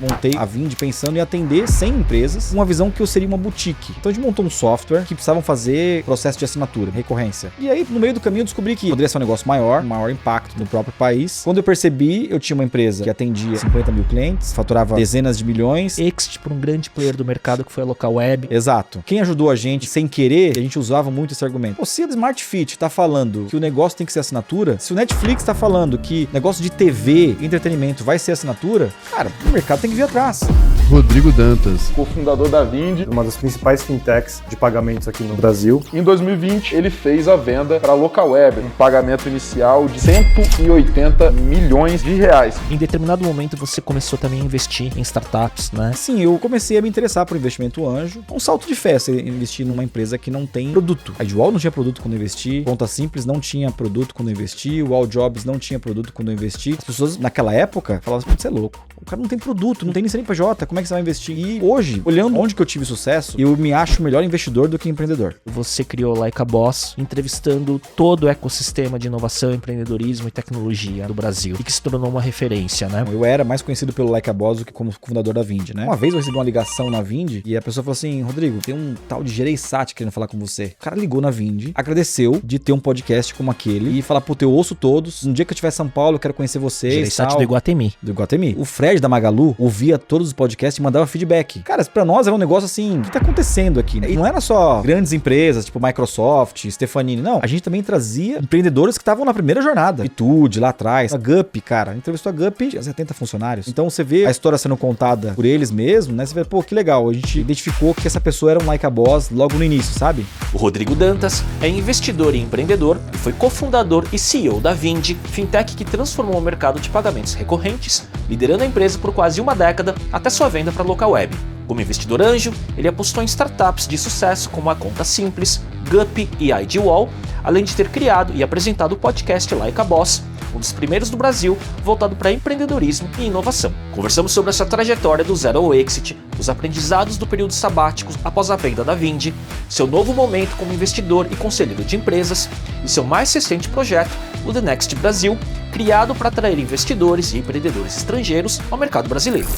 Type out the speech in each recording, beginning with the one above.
Montei a Vindi pensando em atender 100 empresas, uma visão que eu seria uma boutique. Então a gente montou um software que precisavam fazer processo de assinatura, recorrência. E aí, no meio do caminho, eu descobri que poderia ser um negócio maior impacto no próprio país. Quando eu percebi, eu tinha uma empresa que atendia 50 mil clientes, faturava dezenas de milhões. Exit para um grande player do mercado que foi a Localweb. Exato. Quem ajudou a gente, sem querer, a gente usava muito esse argumento. Pô, se a Smart Fit tá falando que o negócio tem que ser assinatura, se o Netflix tá falando que negócio de TV, entretenimento vai ser assinatura, cara, o mercado tem que vir atrás. Rodrigo Dantas, cofundador da Vindi, uma das principais fintechs de pagamentos aqui no Brasil. Em 2020, ele fez a venda para a Localweb, um pagamento inicial de 180 milhões de reais. Em determinado momento, você começou também a investir em startups, né? Sim, eu comecei a me interessar por investimento anjo. Um salto de fé, você investir numa empresa que não tem produto. A Edwall não tinha produto quando eu investi, Conta Simples não tinha produto quando eu investi, o All Jobs não tinha produto quando eu investi. As pessoas, naquela época, falavam assim, você é louco. O cara não tem produto, não tem nem CNPJ, como é que você vai investir? E hoje, olhando onde que eu tive sucesso, eu me acho melhor investidor do que empreendedor. Você criou o Like a Boss, entrevistando todo o ecossistema de inovação, empreendedorismo e tecnologia do Brasil, e que se tornou uma referência, né? Eu era mais conhecido pelo Like a Boss do que como fundador da Vindi, né? Uma vez eu recebi uma ligação na Vindi e a pessoa falou assim, Rodrigo, tem um tal de Gereissati querendo falar com você. O cara ligou na Vindi, agradeceu de ter um podcast como aquele e falar, puta, eu ouço todos, um dia que eu estiver em São Paulo eu quero conhecer vocês. Gereissati do Iguatemi. Do Iguatemi. O Fred da Magalu ouvia todos os podcasts e mandava feedback. Cara, pra nós era um negócio assim, o que tá acontecendo aqui? E não era só grandes empresas, tipo Microsoft, Stefanini, não. A gente também trazia empreendedores que estavam na primeira jornada. Vitude, lá atrás. A Gup, cara, entrevistou a Gup, tinha 70 funcionários. Então você vê a história sendo contada por eles mesmos, né? Você vê, pô, que legal. A gente identificou que essa pessoa era um Like a Boss logo no início, sabe? O Rodrigo Dantas é investidor e empreendedor e foi cofundador e CEO da Vindi, fintech que transformou o mercado de pagamentos recorrentes, liderando a empresa por quase uma década até sua venda para a Localweb. Como investidor anjo, ele apostou em startups de sucesso como a Conta Simples, Gup e a Edwall, além de ter criado e apresentado o podcast Like a Boss, um dos primeiros do Brasil voltado para empreendedorismo e inovação. Conversamos sobre essa trajetória do zero ao exit, os aprendizados do período sabático após a venda da Vindi, seu novo momento como investidor e conselheiro de empresas e seu mais recente projeto, o The Next Brasil, criado para atrair investidores e empreendedores estrangeiros ao mercado brasileiro.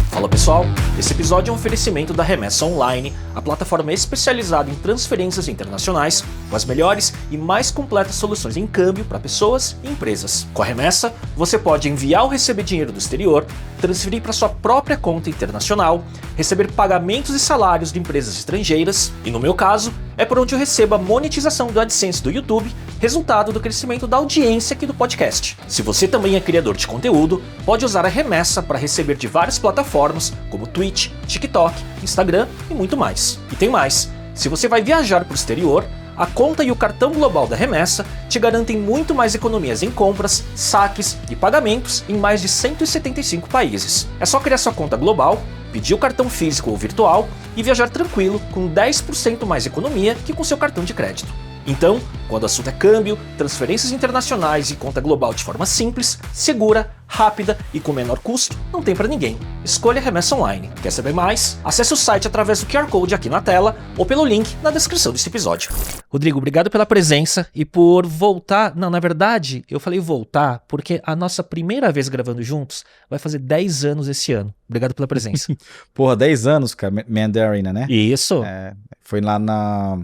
Fala pessoal, esse episódio é um oferecimento da Remessa Online, a plataforma especializada em transferências internacionais, com as melhores e mais completas soluções em câmbio para pessoas e empresas. Com a Remessa, você pode enviar ou receber dinheiro do exterior, transferir para sua própria conta internacional, receber pagamentos e salários de empresas estrangeiras, e no meu caso, é por onde eu recebo a monetização do AdSense do YouTube, resultado do crescimento da audiência aqui do podcast. Se você também é criador de conteúdo, pode usar a Remessa para receber de várias plataformas, como Twitch, TikTok, Instagram e muito mais. E tem mais, se você vai viajar para o exterior, a conta e o cartão global da Remessa te garantem muito mais economias em compras, saques e pagamentos em mais de 175 países. É só criar sua conta global, pedir o cartão físico ou virtual e viajar tranquilo com 10% mais economia que com seu cartão de crédito. Então, quando o assunto é câmbio, transferências internacionais e conta global de forma simples, segura, rápida e com menor custo, não tem para ninguém. Escolha a Remessa Online. Quer saber mais? Acesse o site através do QR Code aqui na tela ou pelo link na descrição desse episódio. Rodrigo, obrigado pela presença e por voltar. Não, na verdade, eu falei voltar porque a nossa primeira vez gravando juntos vai fazer 10 anos esse ano. Obrigado pela presença. Porra, 10 anos, cara, Mandarina, né? Isso. Foi lá na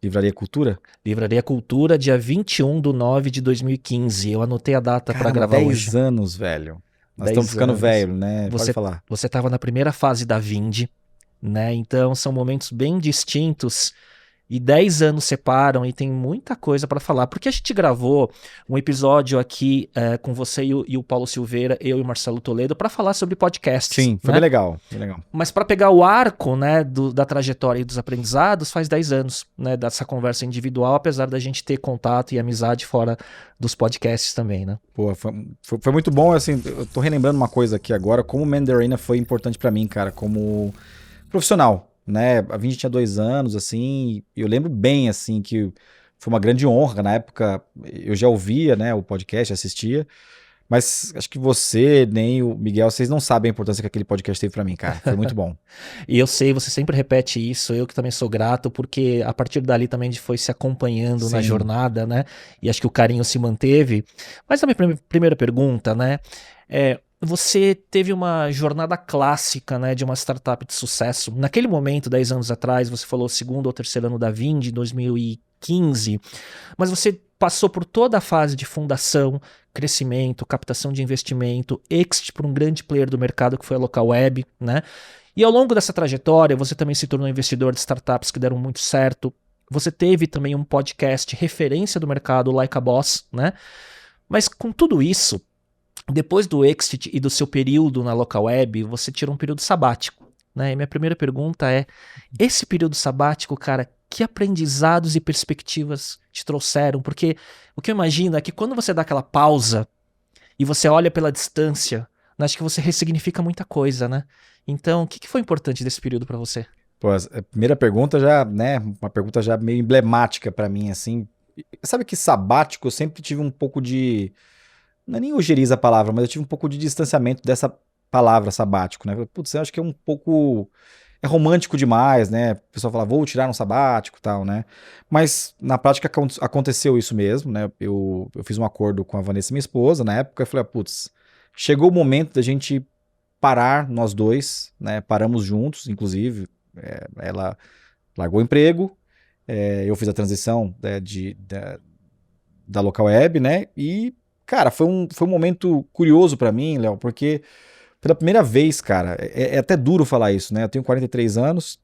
Livraria Cultura? Livraria Cultura, dia 21/9/2015. Eu anotei a data para gravar 10 hoje. 10 anos, velho. Nós 10 estamos ficando anos. velho, né? Pode falar. Você estava na primeira fase da Vindi, né? Então são momentos bem distintos e 10 anos separam e tem muita coisa para falar. Porque a gente gravou um episódio aqui com você e o Paulo Silveira, eu e o Marcelo Toledo, para falar sobre podcasts. Sim, foi né? bem legal, bem legal. Mas para pegar o arco, né, da trajetória e dos aprendizados, faz 10 anos, né, dessa conversa individual, apesar da gente ter contato e amizade fora dos podcasts também, né? Pô, foi muito bom, assim, eu tô relembrando uma coisa aqui agora, como o Mandarina foi importante para mim, cara, como profissional. Né? A Vindi tinha 2 anos, assim, e eu lembro bem, assim, que foi uma grande honra, na época eu já ouvia, né, o podcast, assistia, Mas acho que você, nem o Miguel, vocês não sabem a importância que aquele podcast teve pra mim, cara. Foi muito bom. E eu sei, você sempre repete isso, eu que também sou grato, porque a partir dali também a gente foi se acompanhando na Sim. jornada, né? E acho que o carinho se manteve. Mas a minha primeira pergunta, né? Você teve uma jornada clássica, né, de uma startup de sucesso. Naquele momento, 10 anos atrás, você falou segundo ou terceiro ano da Vindi, em 2015, mas você passou por toda a fase de fundação, crescimento, captação de investimento, exit para um grande player do mercado que foi a Localweb, né? E ao longo dessa trajetória, você também se tornou investidor de startups que deram muito certo. Você teve também um podcast referência do mercado, Like a Boss, né? Mas com tudo isso, depois do exit e do seu período na Localweb, você tira um período sabático, né? E minha primeira pergunta é, esse período sabático, cara, que aprendizados e perspectivas te trouxeram? Porque o que eu imagino é que quando você dá aquela pausa e você olha pela distância, acho que você ressignifica muita coisa, né? Então, o que foi importante desse período pra você? Pô, a primeira pergunta já, né, uma pergunta já meio emblemática pra mim, assim. Sabe que sabático eu sempre tive um pouco de... Não é nem ojeriza a palavra, mas eu tive um pouco de distanciamento dessa palavra sabático, né? Putz, eu acho que é um pouco... É romântico demais, né? O pessoal fala, vou tirar um sabático e tal, né? Mas na prática aconteceu isso mesmo, né? Eu fiz um acordo com a Vanessa, minha esposa, na época, e falei, putz, chegou o momento da gente parar, nós dois, né? Paramos juntos, inclusive. Ela largou o emprego, eu fiz a transição da Localweb, né? E, cara, foi um momento curioso pra mim, Léo, porque pela primeira vez, cara, é até duro falar isso, né? Eu tenho 43 anos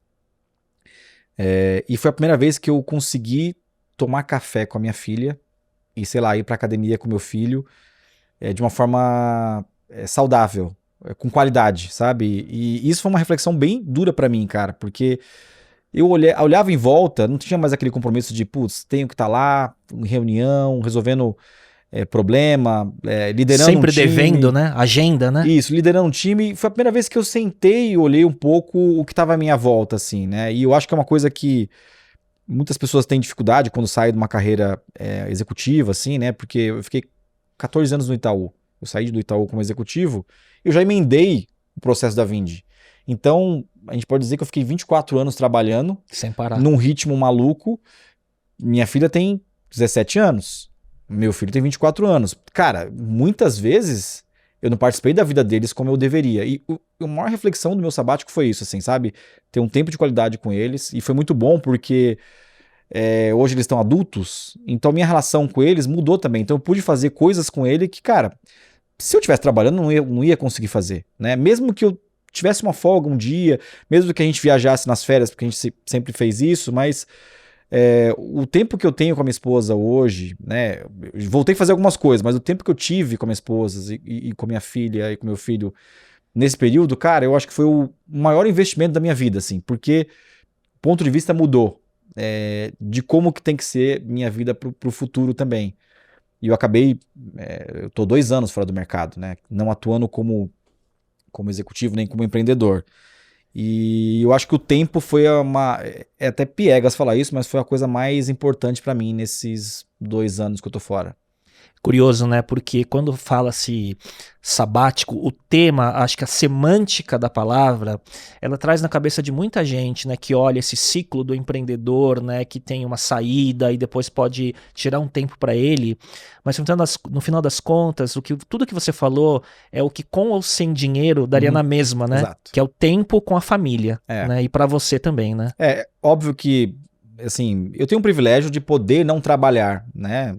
e foi a primeira vez que eu consegui tomar café com a minha filha e, sei lá, ir pra academia com meu filho de uma forma saudável, com qualidade, sabe? E isso foi uma reflexão bem dura pra mim, cara, porque eu olhava em volta, não tinha mais aquele compromisso de, putz, tenho que estar lá, em reunião, resolvendo problema, liderando sempre um time. devendo, né? Agenda, né? Isso, liderando um time. Foi a primeira vez que eu sentei e olhei um pouco o que estava à minha volta, assim, né? E eu acho que é uma coisa que muitas pessoas têm dificuldade quando saem de uma carreira executiva, assim, né? Porque eu fiquei 14 anos no Itaú. Eu saí do Itaú como executivo, eu já emendei o processo da Vindi. Então, a gente pode dizer que eu fiquei 24 anos trabalhando. Sem parar. Num ritmo maluco. Minha filha tem 17 anos. Meu filho tem 24 anos. Cara, muitas vezes eu não participei da vida deles como eu deveria. E a maior reflexão do meu sabático foi isso, assim, sabe? Ter um tempo de qualidade com eles. E foi muito bom porque hoje eles estão adultos. Então minha relação com eles mudou também. Então eu pude fazer coisas com ele que, cara, se eu estivesse trabalhando, não ia conseguir fazer, né? Mesmo que eu tivesse uma folga um dia, mesmo que a gente viajasse nas férias, porque a gente sempre fez isso, mas o tempo que eu tenho com a minha esposa hoje, né? Eu voltei a fazer algumas coisas, mas o tempo que eu tive com a minha esposa e com a minha filha e com meu filho nesse período, cara, eu acho que foi o maior investimento da minha vida, assim, porque o ponto de vista mudou de como que tem que ser minha vida pro futuro também. E eu acabei, eu tô 2 anos fora do mercado, né? Não atuando como executivo nem como empreendedor. E eu acho que o tempo foi até piegas falar isso, mas foi a coisa mais importante pra mim nesses 2 anos que eu tô fora. Curioso, né? Porque quando fala-se sabático, o tema, acho que a semântica da palavra, ela traz na cabeça de muita gente, né? Que olha esse ciclo do empreendedor, né? Que tem uma saída e depois pode tirar um tempo para ele. Mas no final das contas, tudo que você falou é o que com ou sem dinheiro daria na mesma, né? Exato. Que é o tempo com a família, né? E para você também, né? É óbvio que, assim, eu tenho um privilégio de poder não trabalhar, né?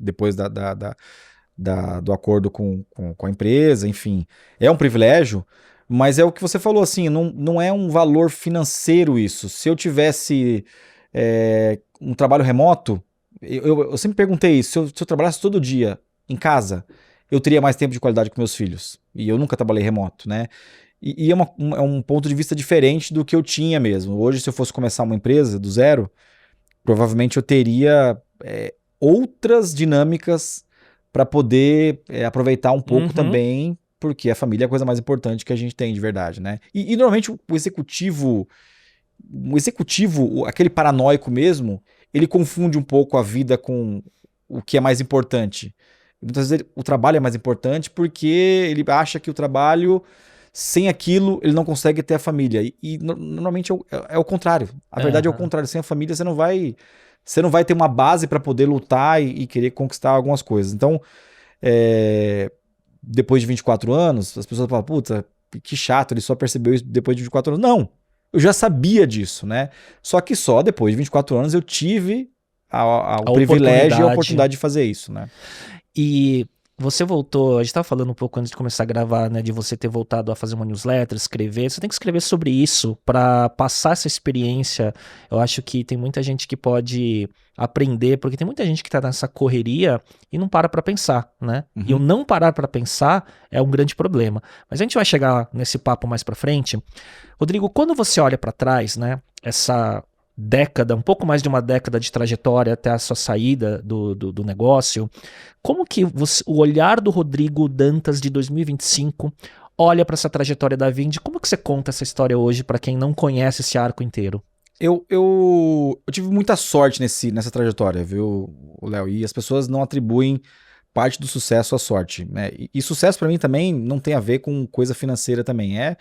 Depois do acordo com a empresa, enfim. É um privilégio, mas é o que você falou, assim, não é um valor financeiro isso. Se eu tivesse um trabalho remoto, eu sempre perguntei isso, se eu trabalhasse todo dia em casa, eu teria mais tempo de qualidade com meus filhos. E eu nunca trabalhei remoto, né? E é um ponto de vista diferente do que eu tinha mesmo. Hoje, se eu fosse começar uma empresa do zero, provavelmente eu teria outras dinâmicas para poder aproveitar um pouco também, porque a família é a coisa mais importante que a gente tem de verdade, né? E normalmente o executivo, aquele paranoico mesmo, ele confunde um pouco a vida com o que é mais importante. Muitas vezes o trabalho é mais importante porque ele acha que o trabalho, sem aquilo, ele não consegue ter a família. E normalmente é o contrário. A verdade é o contrário. Sem a família, você não vai ter uma base para poder lutar e querer conquistar algumas coisas. Então, depois de 24 anos, as pessoas falam, puta, que chato, ele só percebeu isso depois de 24 anos. Não, eu já sabia disso, né? Só que só depois de 24 anos eu tive o privilégio e a oportunidade de fazer isso, né? E você voltou, a gente estava falando um pouco antes de começar a gravar, né, de você ter voltado a fazer uma newsletter, escrever. Você tem que escrever sobre isso para passar essa experiência. Eu acho que tem muita gente que pode aprender, porque tem muita gente que está nessa correria e não para pensar, né? Uhum. E o não parar para pensar é um grande problema. Mas a gente vai chegar nesse papo mais para frente. Rodrigo, quando você olha para trás, né, essa década, um pouco mais de uma década de trajetória até a sua saída do negócio, como que o olhar do Rodrigo Dantas de 2025 olha para essa trajetória da Vindi? Como que você conta essa história hoje para quem não conhece esse arco inteiro? Eu tive muita sorte nessa trajetória, viu, Léo? E as pessoas não atribuem parte do sucesso à sorte, né? E sucesso para mim também não tem a ver com coisa financeira também. É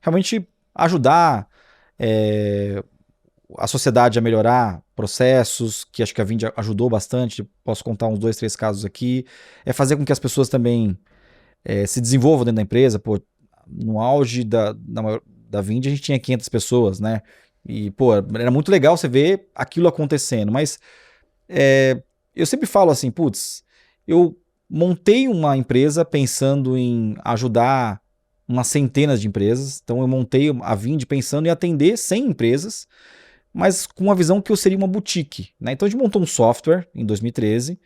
realmente ajudar a sociedade a melhorar processos, que acho que a Vindi ajudou bastante. Posso contar uns 2, 3 casos aqui. É fazer com que as pessoas também se desenvolvam dentro da empresa. Pô, no auge da Vindi a gente tinha 500 pessoas, né? E, pô, era muito legal você ver aquilo acontecendo. Mas eu sempre falo assim, putz, eu montei uma empresa pensando em ajudar umas centenas de empresas. Então eu montei a Vindi pensando em atender 100 empresas, mas com uma visão que eu seria uma boutique, né? Então a gente montou um software em 2013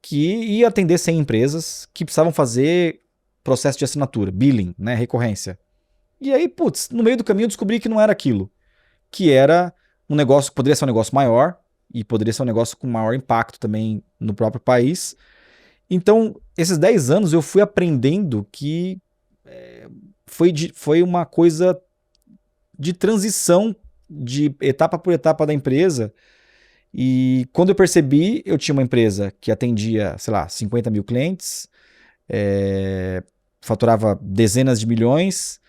que ia atender 100 empresas que precisavam fazer processo de assinatura, billing, né? Recorrência. E aí, putz, no meio do caminho eu descobri que não era aquilo, que era um negócio que poderia ser um negócio maior e poderia ser um negócio com maior impacto também no próprio país. Então, esses 10 anos eu fui aprendendo que foi uma coisa de transição de etapa por etapa da empresa. E quando eu percebi, eu tinha uma empresa que atendia, sei lá, 50 mil clientes, faturava dezenas de milhões,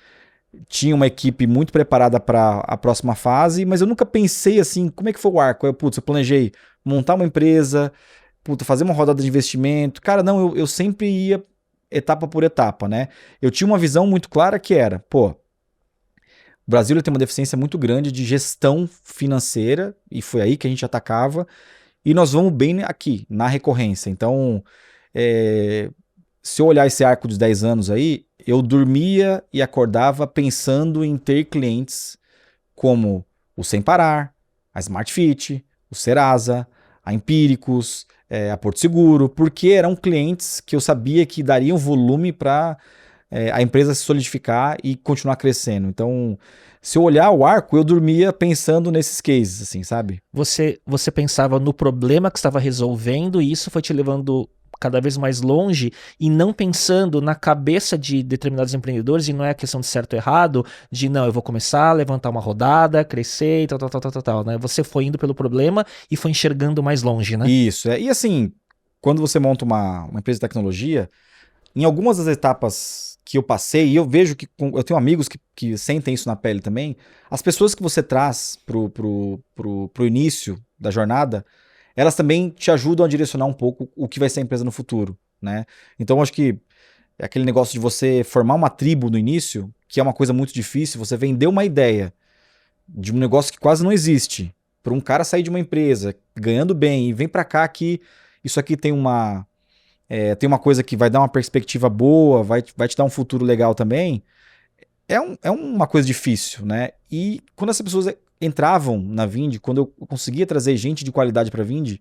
tinha uma equipe muito preparada para a próxima fase, mas eu nunca pensei assim, como é que foi o arco? Eu planejei montar uma empresa, fazer uma rodada de investimento. Cara, não, eu sempre ia etapa por etapa, né? Eu tinha uma visão muito clara que era, o Brasil tem uma deficiência muito grande de gestão financeira, e foi aí que a gente atacava, e nós vamos bem aqui, na recorrência. Então, se eu olhar esse arco dos 10 anos aí, eu dormia e acordava pensando em ter clientes como o Sem Parar, a Smart Fit, o Serasa, a Empíricos, a Porto Seguro, porque eram clientes que eu sabia que dariam volume para a empresa se solidificar e continuar crescendo. Então, se eu olhar o arco, eu dormia pensando nesses cases, assim, sabe? Você pensava no problema que estava resolvendo e isso foi te levando cada vez mais longe e não pensando na cabeça de determinados empreendedores, e não é questão de certo ou errado, de não, eu vou começar a levantar uma rodada, crescer e tal, né? Você foi indo pelo problema e foi enxergando mais longe, né? Isso, e assim, quando você monta uma empresa de tecnologia, em algumas das etapas que eu passei, e eu vejo que eu tenho amigos que sentem isso na pele também, as pessoas que você traz pro início da jornada, elas também te ajudam a direcionar um pouco o que vai ser a empresa no futuro, né? Então, acho que é aquele negócio de você formar uma tribo no início, que é uma coisa muito difícil, você vender uma ideia de um negócio que quase não existe, para um cara sair de uma empresa ganhando bem e vem para cá que isso aqui tem uma coisa que vai dar uma perspectiva boa, vai te dar um futuro legal também, é uma coisa difícil, né? E quando essas pessoas entravam na Vindi, quando eu conseguia trazer gente de qualidade para a Vindi,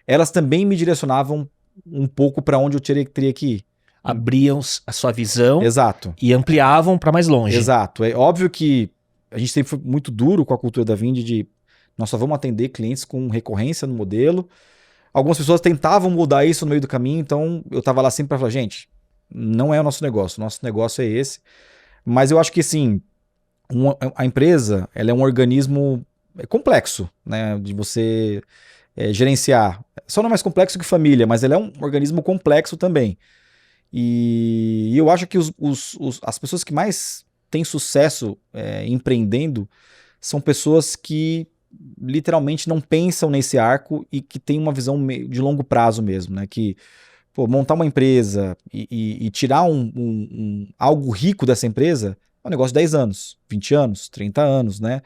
elas também me direcionavam um pouco para onde eu teria que ir. Abriam a sua visão. Exato. E ampliavam para mais longe. Exato. É óbvio que a gente sempre foi muito duro com a cultura da Vindi de nós só vamos atender clientes com recorrência no modelo. Algumas pessoas tentavam mudar isso no meio do caminho, então eu estava lá sempre para falar, gente, não é o nosso negócio é esse. Mas eu acho que, assim, a empresa, ela é um organismo complexo, né? De você gerenciar. Só não é mais complexo que família, mas ele é um organismo complexo também. E eu acho que as pessoas que mais têm sucesso empreendendo são pessoas que literalmente não pensam nesse arco e que têm uma visão de longo prazo mesmo, né? Que montar uma empresa e tirar algo rico dessa empresa é um negócio de 10 anos, 20 anos, 30 anos, né?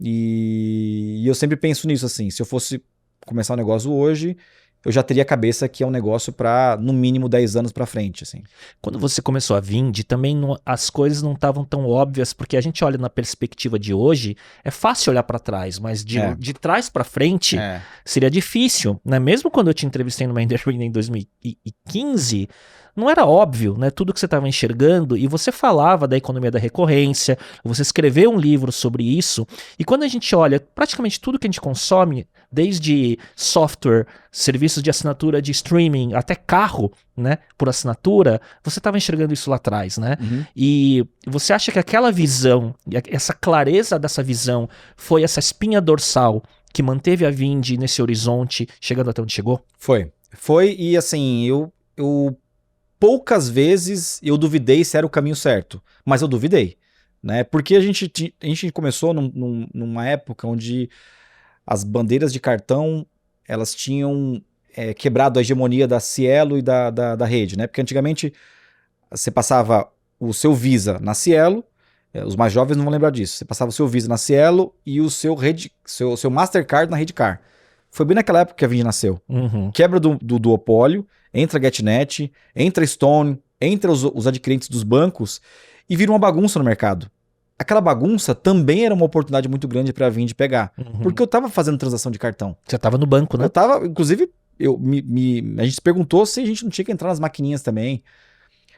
E eu sempre penso nisso, assim, se eu fosse começar um negócio hoje, eu já teria a cabeça que é um negócio para, no mínimo, 10 anos para frente, assim. Quando você começou a Vind, também as coisas não estavam tão óbvias, porque a gente olha na perspectiva de hoje, é fácil olhar para trás, mas de trás para frente seria difícil, né? Mesmo quando eu te entrevistei no Mind Arena em 2015, não era óbvio, né? Tudo que você estava enxergando, e você falava da economia da recorrência, você escreveu um livro sobre isso, e quando a gente olha praticamente tudo que a gente consome, desde software, serviços de assinatura de streaming, até carro, né, por assinatura, você estava enxergando isso lá atrás, né? Uhum. E você acha que aquela visão, essa clareza dessa visão, foi essa espinha dorsal que manteve a Vind nesse horizonte, chegando até onde chegou? Foi, e assim, eu poucas vezes eu duvidei se era o caminho certo, mas eu duvidei, né? Porque a gente começou numa época onde as bandeiras de cartão, elas tinham quebrado a hegemonia da Cielo e da rede, né? Porque antigamente você passava o seu Visa na Cielo, os mais jovens não vão lembrar disso, você passava o seu Visa na Cielo e o seu Mastercard na Redcar. Foi bem naquela época que a Vind nasceu. Uhum. Quebra do duopólio, entra a GetNet, entra a Stone, entra os adquirentes dos bancos e vira uma bagunça no mercado. Aquela bagunça também era uma oportunidade muito grande para a Vind pegar. Uhum. Porque eu estava fazendo transação de cartão. Você estava no banco, né? Eu estava, inclusive, a gente se perguntou se a gente não tinha que entrar nas maquininhas também.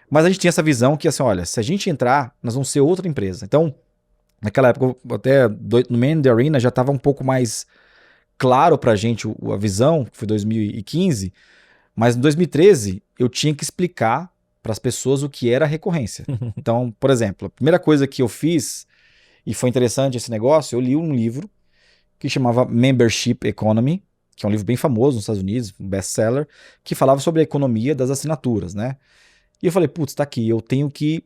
Mas a gente tinha essa visão que, assim, olha, se a gente entrar, nós vamos ser outra empresa. Então, naquela época, até no Mind Arena já estava um pouco mais claro pra gente a visão, que foi 2015, mas em 2013 eu tinha que explicar para as pessoas o que era a recorrência. Então, por exemplo, a primeira coisa que eu fiz, e foi interessante esse negócio, eu li um livro que chamava Membership Economy, que é um livro bem famoso nos Estados Unidos, um best-seller, que falava sobre a economia das assinaturas, né? E eu falei, putz, tá aqui, eu tenho que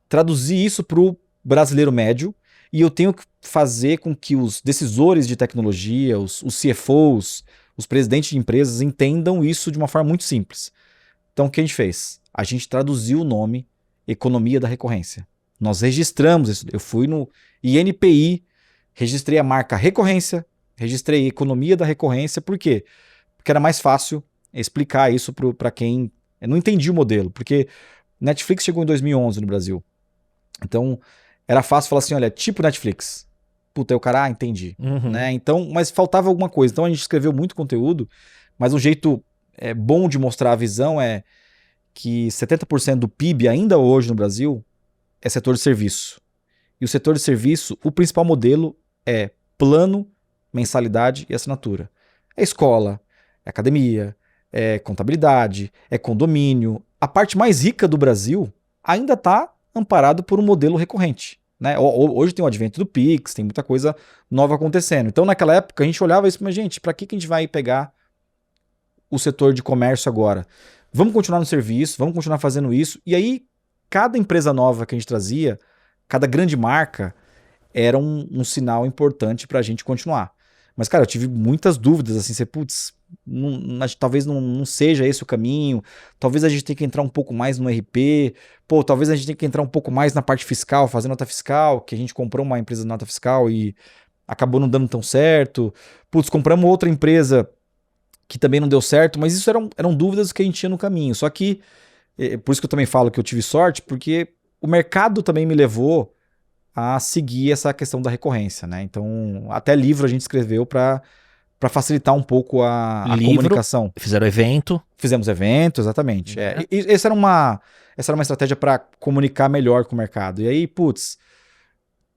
traduzir isso pro brasileiro médio, e eu tenho que fazer com que os decisores de tecnologia, os CFOs, os presidentes de empresas entendam isso de uma forma muito simples. Então, o que a gente fez? A gente traduziu o nome Economia da Recorrência. Nós registramos isso. Eu fui no INPI, registrei a marca Recorrência, registrei Economia da Recorrência. Por quê? Porque era mais fácil explicar isso para quem não entendia o modelo. Porque Netflix chegou em 2011 no Brasil. Então, era fácil falar assim, olha, tipo Netflix. Puta, aí o cara, entendi. Uhum. Né? Então, mas faltava alguma coisa. Então a gente escreveu muito conteúdo, mas um jeito bom de mostrar a visão é que 70% do PIB ainda hoje no Brasil é setor de serviço. E o setor de serviço, o principal modelo é plano, mensalidade e assinatura. É escola, é academia, é contabilidade, é condomínio. A parte mais rica do Brasil ainda está amparado por um modelo recorrente. Né? Hoje tem o advento do Pix, tem muita coisa nova acontecendo. Então, naquela época, a gente olhava isso, mas, gente, para que a gente vai pegar o setor de comércio agora? Vamos continuar no serviço, vamos continuar fazendo isso. E aí, cada empresa nova que a gente trazia, cada grande marca, era um sinal importante para a gente continuar. Mas, cara, eu tive muitas dúvidas, assim, putz, talvez não seja esse o caminho, talvez a gente tenha que entrar um pouco mais no RP, talvez a gente tenha que entrar um pouco mais na parte fiscal, fazer nota fiscal, que a gente comprou uma empresa de nota fiscal e acabou não dando tão certo, compramos outra empresa que também não deu certo, mas isso eram dúvidas que a gente tinha no caminho, só que, por isso que eu também falo que eu tive sorte, porque o mercado também me levou a seguir essa questão da recorrência, né? Então, até livro a gente escreveu para facilitar um pouco a comunicação. Fizeram evento. Fizemos evento, exatamente. E essa era uma estratégia para comunicar melhor com o mercado. E aí,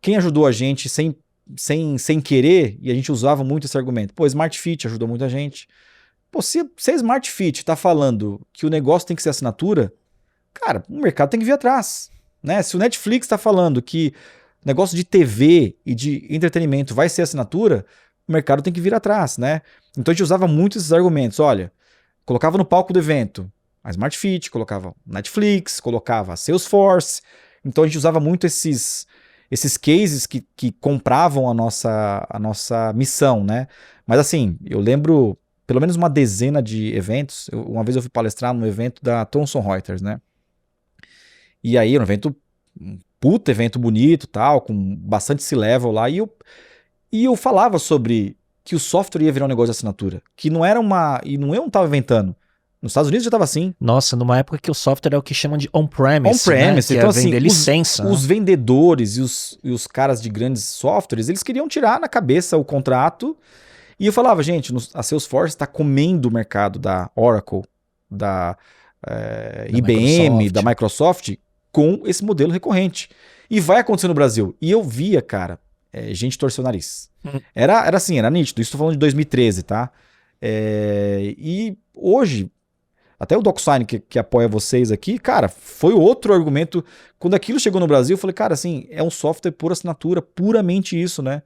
quem ajudou a gente sem querer, e a gente usava muito esse argumento, Smart Fit ajudou muita gente. Se a Smart Fit está falando que o negócio tem que ser assinatura, cara, o mercado tem que vir atrás. Né? Se o Netflix está falando que negócio de TV e de entretenimento vai ser assinatura, o mercado tem que vir atrás, né? Então a gente usava muito esses argumentos. Olha, colocava no palco do evento a Smart Fit, colocava Netflix, colocava a Salesforce. Então a gente usava muito esses cases que compravam a nossa missão, né? Mas assim, eu lembro pelo menos uma dezena de eventos. Uma vez eu fui palestrar num evento da Thomson Reuters, né? E aí, um puta evento bonito, tal, com bastante C-level lá, e eu falava sobre que o software ia virar um negócio de assinatura, que não era e eu não tava inventando. Nos Estados Unidos já estava assim. Nossa, numa época que o software é o que chamam de on-premise, On-premise, né? então Que é vender assim, licença. Os vendedores e os caras de grandes softwares, eles queriam tirar na cabeça o contrato. E eu falava, gente, a Salesforce está comendo o mercado da Oracle, da IBM, Microsoft. da Microsoft, com esse modelo recorrente. E vai acontecer no Brasil. E eu via, cara, gente torcer o nariz. Era assim, era nítido. Isso estou falando de 2013, tá? E hoje, até o DocSign, que apoia vocês aqui, cara, foi outro argumento. Quando aquilo chegou no Brasil, eu falei, cara, assim, é um software por assinatura, puramente isso, né?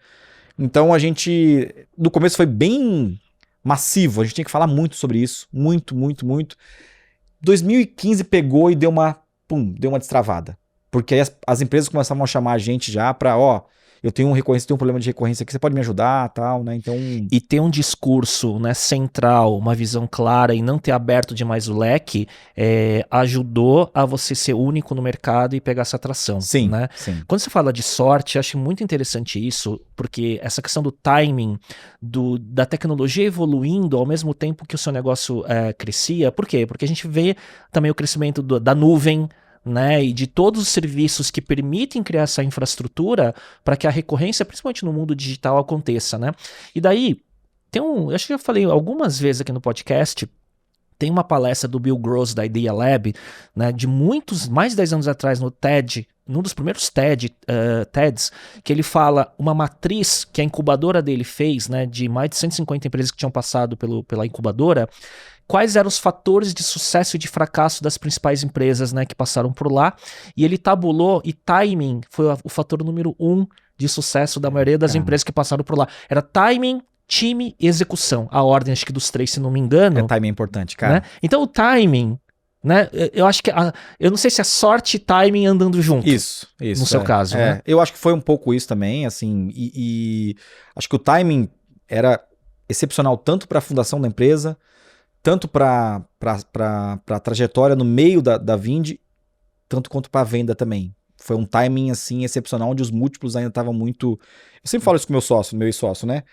Então a gente, no começo foi bem massivo, a gente tinha que falar muito sobre isso, muito, muito, muito. 2015 pegou e deu uma destravada, porque aí as empresas começavam a chamar a gente já para, eu tenho um problema de recorrência aqui, você pode me ajudar, tal, né? Então... E ter um discurso, né, central, uma visão clara e não ter aberto demais o leque, ajudou a você ser único no mercado e pegar essa atração. Sim, né? sim. Quando você fala de sorte, eu acho muito interessante isso, porque essa questão do timing, da tecnologia evoluindo ao mesmo tempo que o seu negócio crescia. Por quê? Porque a gente vê também o crescimento da nuvem, né, e de todos os serviços que permitem criar essa infraestrutura para que a recorrência, principalmente no mundo digital, aconteça, né? E daí, eu acho que eu falei algumas vezes aqui no podcast, tem uma palestra do Bill Gross da Idea Lab, né, de mais de 10 anos atrás no TED, num dos primeiros TEDs, que ele fala uma matriz que a incubadora dele fez, né, de mais de 150 empresas que tinham passado pela incubadora, quais eram os fatores de sucesso e de fracasso das principais empresas, né, que passaram por lá, e ele tabulou, e timing foi o fator número 1 de sucesso da maioria das empresas que passaram por lá. Era timing, time e execução. A ordem, acho que dos 3, se não me engano. Timing é importante, cara. Né? Então o timing, né, eu acho que, eu não sei se é sorte e timing andando junto. Isso. No seu caso, né? Eu acho que foi um pouco isso também, assim, e acho que o timing era excepcional tanto para a fundação da empresa, tanto para a trajetória no meio da Vind, tanto quanto para a venda também. Foi um timing assim excepcional, onde os múltiplos ainda estavam muito... Eu sempre falo isso com meu ex-sócio, né?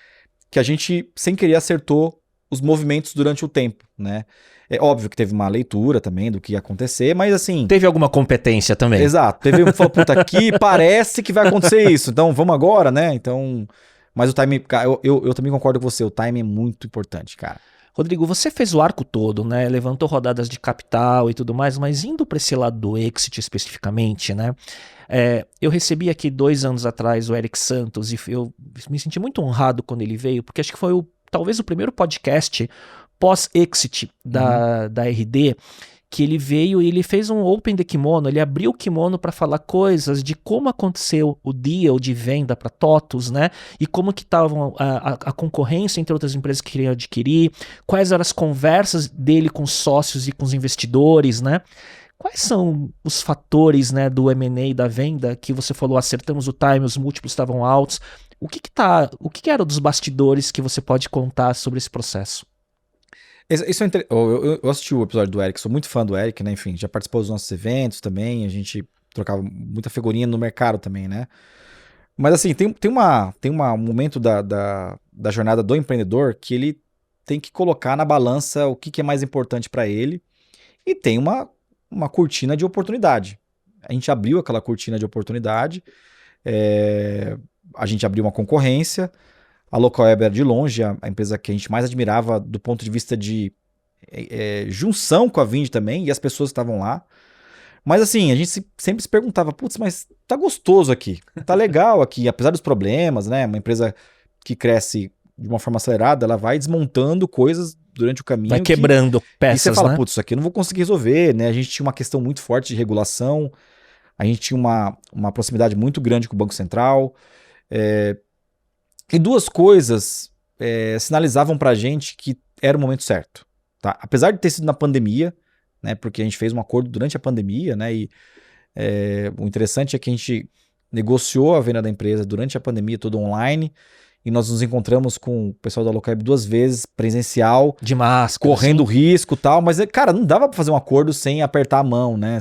Que a gente, sem querer, acertou os movimentos durante o tempo, né? É óbvio que teve uma leitura também do que ia acontecer, mas assim... Teve alguma competência também. Exato. Falou, puta, aqui parece que vai acontecer isso, então vamos agora, né? Então... Mas o timing... Eu também concordo com você, o timing é muito importante, cara. Rodrigo, você fez o arco todo, né? Levantou rodadas de capital e tudo mais, mas indo para esse lado do exit especificamente, né? Eu recebi aqui 2 anos atrás o Eric Santos e eu me senti muito honrado quando ele veio, porque acho que foi talvez o primeiro podcast pós-exit da RD, que ele veio e ele fez um Open the Kimono, ele abriu o kimono para falar coisas de como aconteceu o deal de venda para TOTUS, né? E como que estavam a concorrência entre outras empresas que queriam adquirir, quais eram as conversas dele com os sócios e com os investidores, né? Quais são os fatores, né, do M&A da venda que você falou, acertamos o time, os múltiplos estavam altos? O que era dos bastidores que você pode contar sobre esse processo? Isso é eu assisti o episódio do Eric, sou muito fã do Eric, né? Enfim, já participou dos nossos eventos também, a gente trocava muita figurinha no mercado também, né? Mas assim, tem um momento da jornada do empreendedor que ele tem que colocar na balança o que é mais importante para ele, e tem uma cortina de oportunidade. A gente abriu aquela cortina de oportunidade, a gente abriu uma concorrência. A LocalWeb era de longe a empresa que a gente mais admirava do ponto de vista de junção com a Vind também, e as pessoas estavam lá. Mas assim, a gente sempre se perguntava, putz, mas tá gostoso aqui, tá legal aqui, apesar dos problemas, né? Uma empresa que cresce de uma forma acelerada, ela vai desmontando coisas durante o caminho. Vai quebrando peças, e você fala, né? putz, isso aqui eu não vou conseguir resolver, né? A gente tinha uma questão muito forte de regulação, a gente tinha uma proximidade muito grande com o Banco Central, e 2 coisas sinalizavam pra gente que era o momento certo. Tá? Apesar de ter sido na pandemia, né, porque a gente fez um acordo durante a pandemia, né, e o interessante é que a gente negociou a venda da empresa durante a pandemia, tudo online, e nós nos encontramos com o pessoal da Locaweb 2 vezes, presencial, De máscara. correndo assim. risco e tal, mas, cara, não dava pra fazer um acordo sem apertar a mão, né,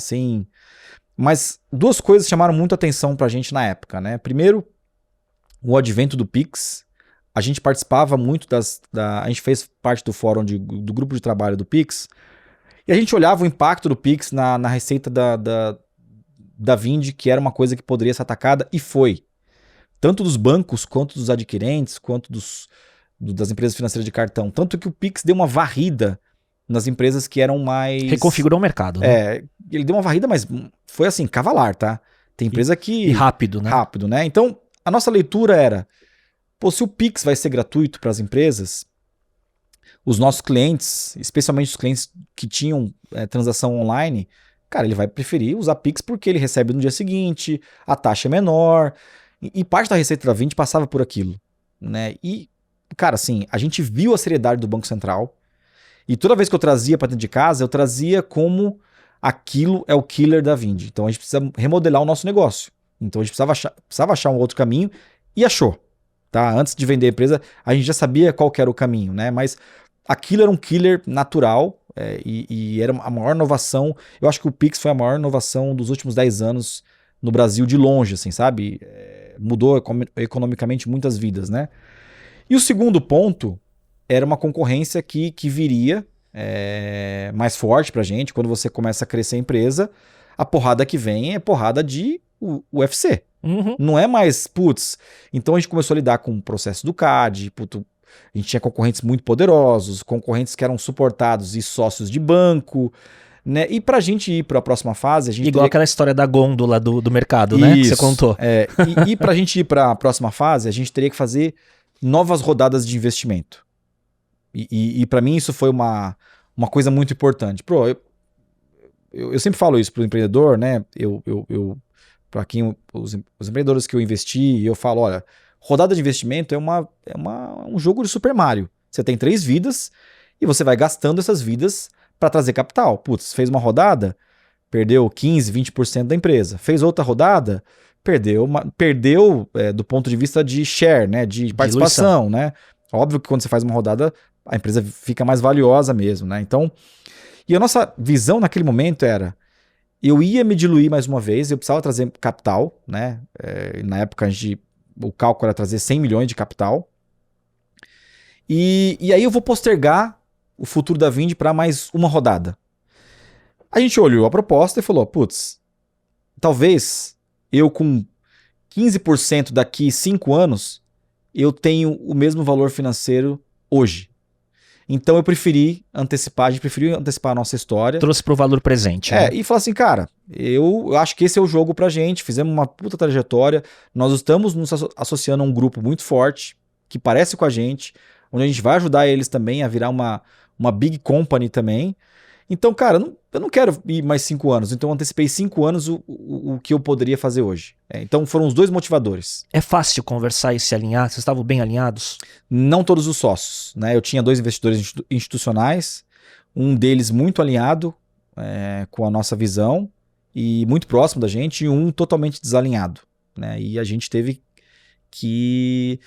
Mas 2 coisas chamaram muito atenção pra gente na época, né, primeiro, o advento do Pix. A gente participava muito a gente fez parte do fórum do grupo de trabalho do Pix, e a gente olhava o impacto do Pix na receita da Vindi, que era uma coisa que poderia ser atacada, e foi. Tanto dos bancos, quanto dos adquirentes, quanto das empresas financeiras de cartão. Tanto que o Pix deu uma varrida nas empresas que eram mais... Reconfigurou o mercado, né? Ele deu uma varrida, mas foi assim, cavalar, tá? Tem empresa que... E rápido, né? Rápido, né? Então, a nossa leitura era, se o Pix vai ser gratuito para as empresas, os nossos clientes, especialmente os clientes que tinham transação online, cara, ele vai preferir usar Pix porque ele recebe no dia seguinte, a taxa é menor, e parte da receita da Vindi passava por aquilo, né? E, cara, assim, a gente viu a seriedade do Banco Central, e toda vez que eu trazia para dentro de casa, eu trazia como aquilo é o killer da Vindi. Então a gente precisa remodelar o nosso negócio. Então a gente precisava achar um outro caminho, e achou. Tá? Antes de vender a empresa, a gente já sabia qual que era o caminho, né? Mas aquilo era um killer natural, e era a maior inovação. Eu acho que o Pix foi a maior inovação dos últimos 10 anos no Brasil, de longe, assim, sabe? Mudou economicamente muitas vidas, né? E o segundo ponto era uma concorrência que viria mais forte pra gente. Quando você começa a crescer a empresa, a porrada que vem é porrada de UFC. Uhum. Não é mais, então a gente começou a lidar com o processo do CAD, a gente tinha concorrentes muito poderosos, concorrentes que eram suportados e sócios de banco, né? E pra gente ir pra próxima fase, a gente Igual aquela história da gôndola do mercado, né? Que você contou. E pra gente ir pra próxima fase, a gente teria que fazer novas rodadas de investimento. E para mim isso foi uma coisa muito importante. Eu sempre falo isso pro empreendedor, né? Para quem os empreendedores que eu investi, eu falo, olha, rodada de investimento é um jogo de Super Mario. Você tem 3 vidas e você vai gastando essas vidas para trazer capital. Fez uma rodada, perdeu 15, 20% da empresa. Fez outra rodada, perdeu do ponto de vista de share, né, de participação, né? Óbvio que quando você faz uma rodada, a empresa fica mais valiosa mesmo, né? Então, e a nossa visão naquele momento era, eu ia me diluir mais uma vez, eu precisava trazer capital, né? Na época o cálculo era trazer 100 milhões de capital. E aí eu vou postergar o futuro da Vindi para mais uma rodada. A gente olhou a proposta e falou, talvez eu com 15% daqui 5 anos, eu tenho o mesmo valor financeiro hoje. Então a gente preferiu antecipar a nossa história. Trouxe pro valor presente. Né? E falou assim, cara, eu acho que esse é o jogo pra gente, fizemos uma puta trajetória, nós estamos nos associando a um grupo muito forte, que parece com a gente, onde a gente vai ajudar eles também a virar uma big company também. Então, cara, eu não quero ir mais 5 anos, então eu antecipei 5 anos o que eu poderia fazer hoje. Então foram os 2 motivadores. É fácil conversar e se alinhar? Vocês estavam bem alinhados? Não todos os sócios, né? Eu tinha 2 investidores institucionais, um deles muito alinhado com a nossa visão e muito próximo da gente, e um totalmente desalinhado, né? E a gente teve que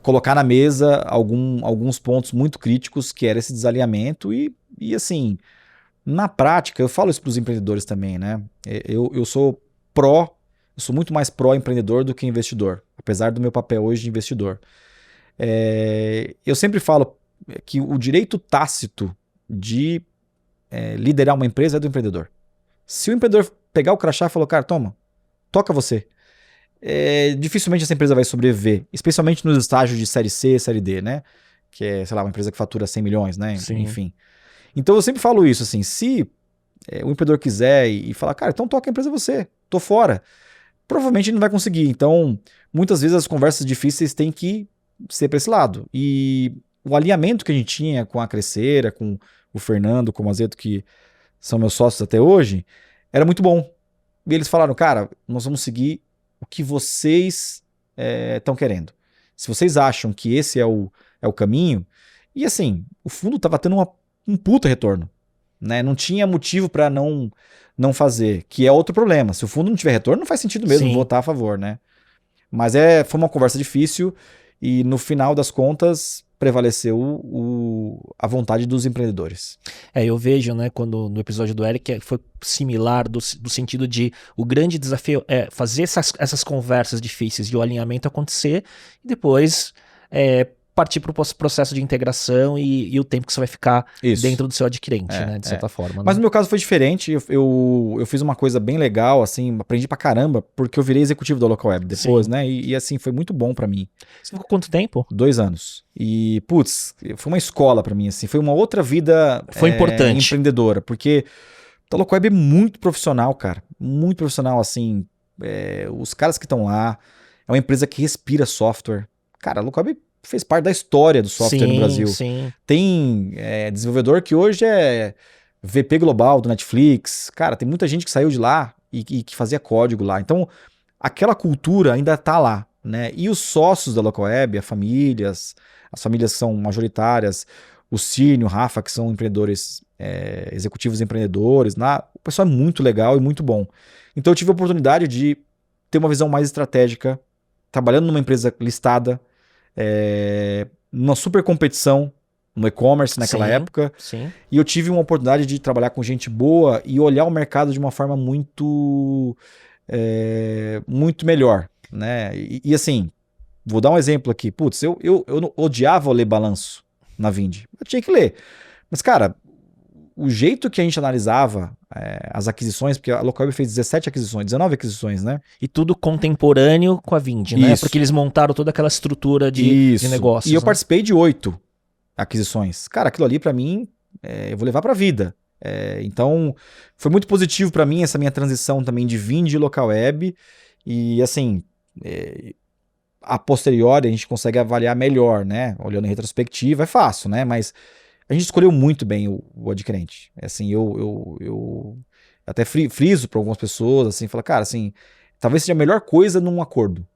colocar na mesa alguns pontos muito críticos, que era esse desalinhamento, e assim, na prática, eu falo isso para os empreendedores também, né? Eu sou muito mais pró-empreendedor do que investidor, apesar do meu papel hoje de investidor. Eu sempre falo que o direito tácito de liderar uma empresa é do empreendedor. Se o empreendedor pegar o crachá e falar, cara, toca você, dificilmente essa empresa vai sobreviver, especialmente nos estágios de série C, série D, né? Que é, sei lá, uma empresa que fatura 100 milhões, né? Sim. Enfim. Então eu sempre falo isso, assim, se o empreendedor quiser e falar, cara, então toca a empresa você, tô fora, provavelmente ele não vai conseguir. Então, muitas vezes as conversas difíceis têm que ser para esse lado. E o alinhamento que a gente tinha com a Crescera, com o Fernando, com o Mazeto, que são meus sócios até hoje, era muito bom. E eles falaram, cara, nós vamos seguir o que vocês estão querendo. Se vocês acham que esse é o caminho... E assim, o fundo tava tendo um puta retorno, né? Não tinha motivo para não fazer, que é outro problema. Se o fundo não tiver retorno, não faz sentido mesmo Sim. votar a favor, né? Mas foi uma conversa difícil e no final das contas prevaleceu a vontade dos empreendedores. Eu vejo, né, quando no episódio do Eric foi similar do sentido de o grande desafio é fazer essas conversas difíceis e o alinhamento acontecer e depois partir para o processo de integração e o tempo que você vai ficar dentro do seu adquirente, né, de certa forma. Mas né? no meu caso foi diferente, eu fiz uma coisa bem legal, assim, aprendi pra caramba, porque eu virei executivo da Local Web depois, Sim. né, e assim, foi muito bom pra mim. Você ficou quanto tempo? 2 anos. E, putz, foi uma escola pra mim, assim, foi uma outra vida Foi importante. empreendedora, porque a Local Web é muito profissional, cara, muito profissional, assim, os caras que estão lá, é uma empresa que respira software. Cara, a Local Web fez parte da história do software no Brasil. Sim. Tem desenvolvedor que hoje é VP global do Netflix. Cara, tem muita gente que saiu de lá e que fazia código lá. Então, aquela cultura ainda tá lá, né? E os sócios da Local Web, as famílias que são majoritárias, o Cínio, o Rafa, que são empreendedores, executivos empreendedores, o pessoal é muito legal e muito bom. Então, eu tive a oportunidade de ter uma visão mais estratégica, trabalhando numa empresa listada, numa super competição no e-commerce naquela época. Sim. E eu tive uma oportunidade de trabalhar com gente boa e olhar o mercado de uma forma muito melhor, né? E assim, vou dar um exemplo aqui. Putz, eu odiava ler balanço na Vindi. Eu tinha que ler. Mas, cara, o jeito que a gente analisava as aquisições, porque a Local Web fez 19 aquisições, né? E tudo contemporâneo com a Vindi, né? Porque eles montaram toda aquela estrutura de negócios. E eu participei de 8 aquisições. Cara, aquilo ali pra mim, eu vou levar pra vida. Então, foi muito positivo pra mim essa minha transição também de Vindi e Local Web. E assim, a posteriori a gente consegue avaliar melhor, né? Olhando em retrospectiva, é fácil, né? Mas a gente escolheu muito bem o adquirente. Assim, eu até friso para algumas pessoas, assim, falo, cara, assim, talvez seja a melhor coisa num acordo.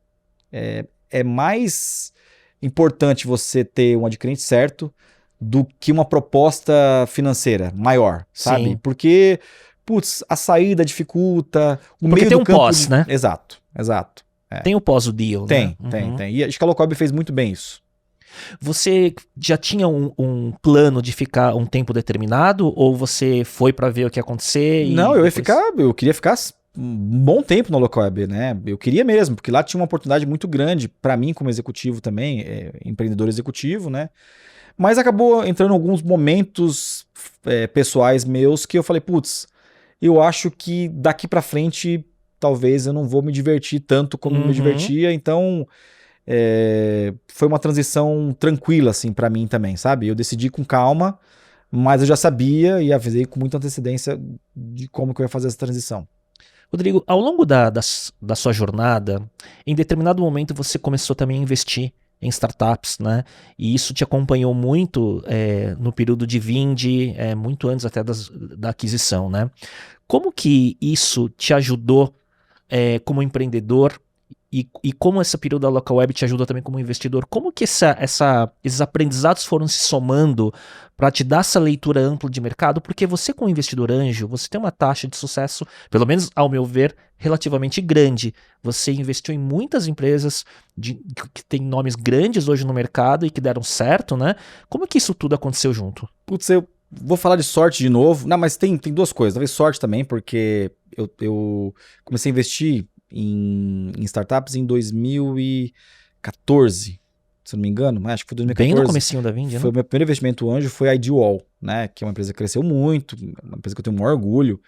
É mais importante você ter um adquirente certo do que uma proposta financeira maior, sabe? Sim. Porque, putz, a saída dificulta, o Porque meio tem do um campo... pós, né? Exato. Tem o pós do deal, Tem. né? E acho que a Local Web fez muito bem isso. Você já tinha um plano de ficar um tempo determinado ou você foi pra ver o que ia acontecer? Não, eu queria ficar um bom tempo na Local Web, né? Eu queria mesmo, porque lá tinha uma oportunidade muito grande pra mim como executivo também, empreendedor executivo, né? Mas acabou entrando alguns momentos pessoais meus que eu falei, putz, eu acho que daqui pra frente talvez eu não vou me divertir tanto como me divertia, então... foi uma transição tranquila, assim, pra mim também, sabe? Eu decidi com calma, mas eu já sabia e avisei com muita antecedência de como que eu ia fazer essa transição. Rodrigo, ao longo da sua jornada, em determinado momento você começou também a investir em startups, né? E isso te acompanhou muito no período de Vindi, muito antes até da aquisição, né? Como que isso te ajudou como empreendedor? E como esse período da Local Web te ajuda também como investidor? Como que esses aprendizados foram se somando para te dar essa leitura ampla de mercado? Porque você, como investidor anjo, você tem uma taxa de sucesso, pelo menos ao meu ver, relativamente grande. Você investiu em muitas empresas que têm nomes grandes hoje no mercado e que deram certo, né? Como que isso tudo aconteceu junto? Putz, eu vou falar de sorte de novo. Não, mas tem 2 coisas. Talvez sorte também, porque eu comecei a investir em startups em 2014, se não me engano, acho que foi 2014. Bem no comecinho da Vindi, né? Foi o meu primeiro investimento anjo, foi a Ideal, né? Que é uma empresa que cresceu muito, uma empresa que eu tenho o maior orgulho,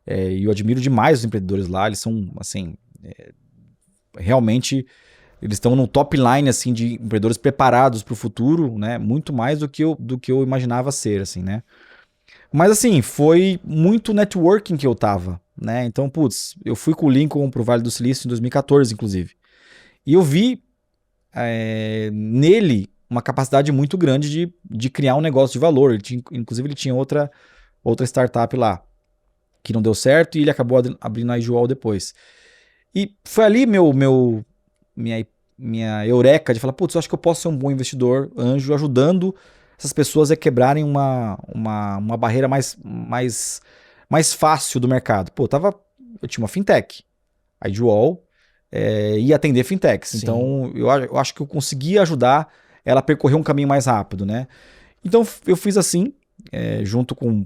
e eu admiro demais os empreendedores lá, eles são, assim, realmente, eles estão no top line, assim, de empreendedores preparados para o futuro, né? Muito mais do que eu imaginava ser, assim, né? Mas, assim, foi muito networking que eu tava, né? Então, putz, eu fui com o Lincoln pro Vale do Silício em 2014, inclusive. E eu vi nele uma capacidade muito grande de criar um negócio de valor. Inclusive, ele tinha outra startup lá, que não deu certo, e ele acabou abrindo a Igual depois. E foi ali minha minha eureka de falar, putz, eu acho que eu posso ser um bom investidor anjo, ajudando essas pessoas a quebrarem uma barreira mais fácil do mercado. Pô, eu tinha uma fintech, a Idwall, ia atender fintechs. Sim. Então, eu acho que eu conseguia ajudar ela a percorrer um caminho mais rápido, né? Então, eu fiz assim, junto com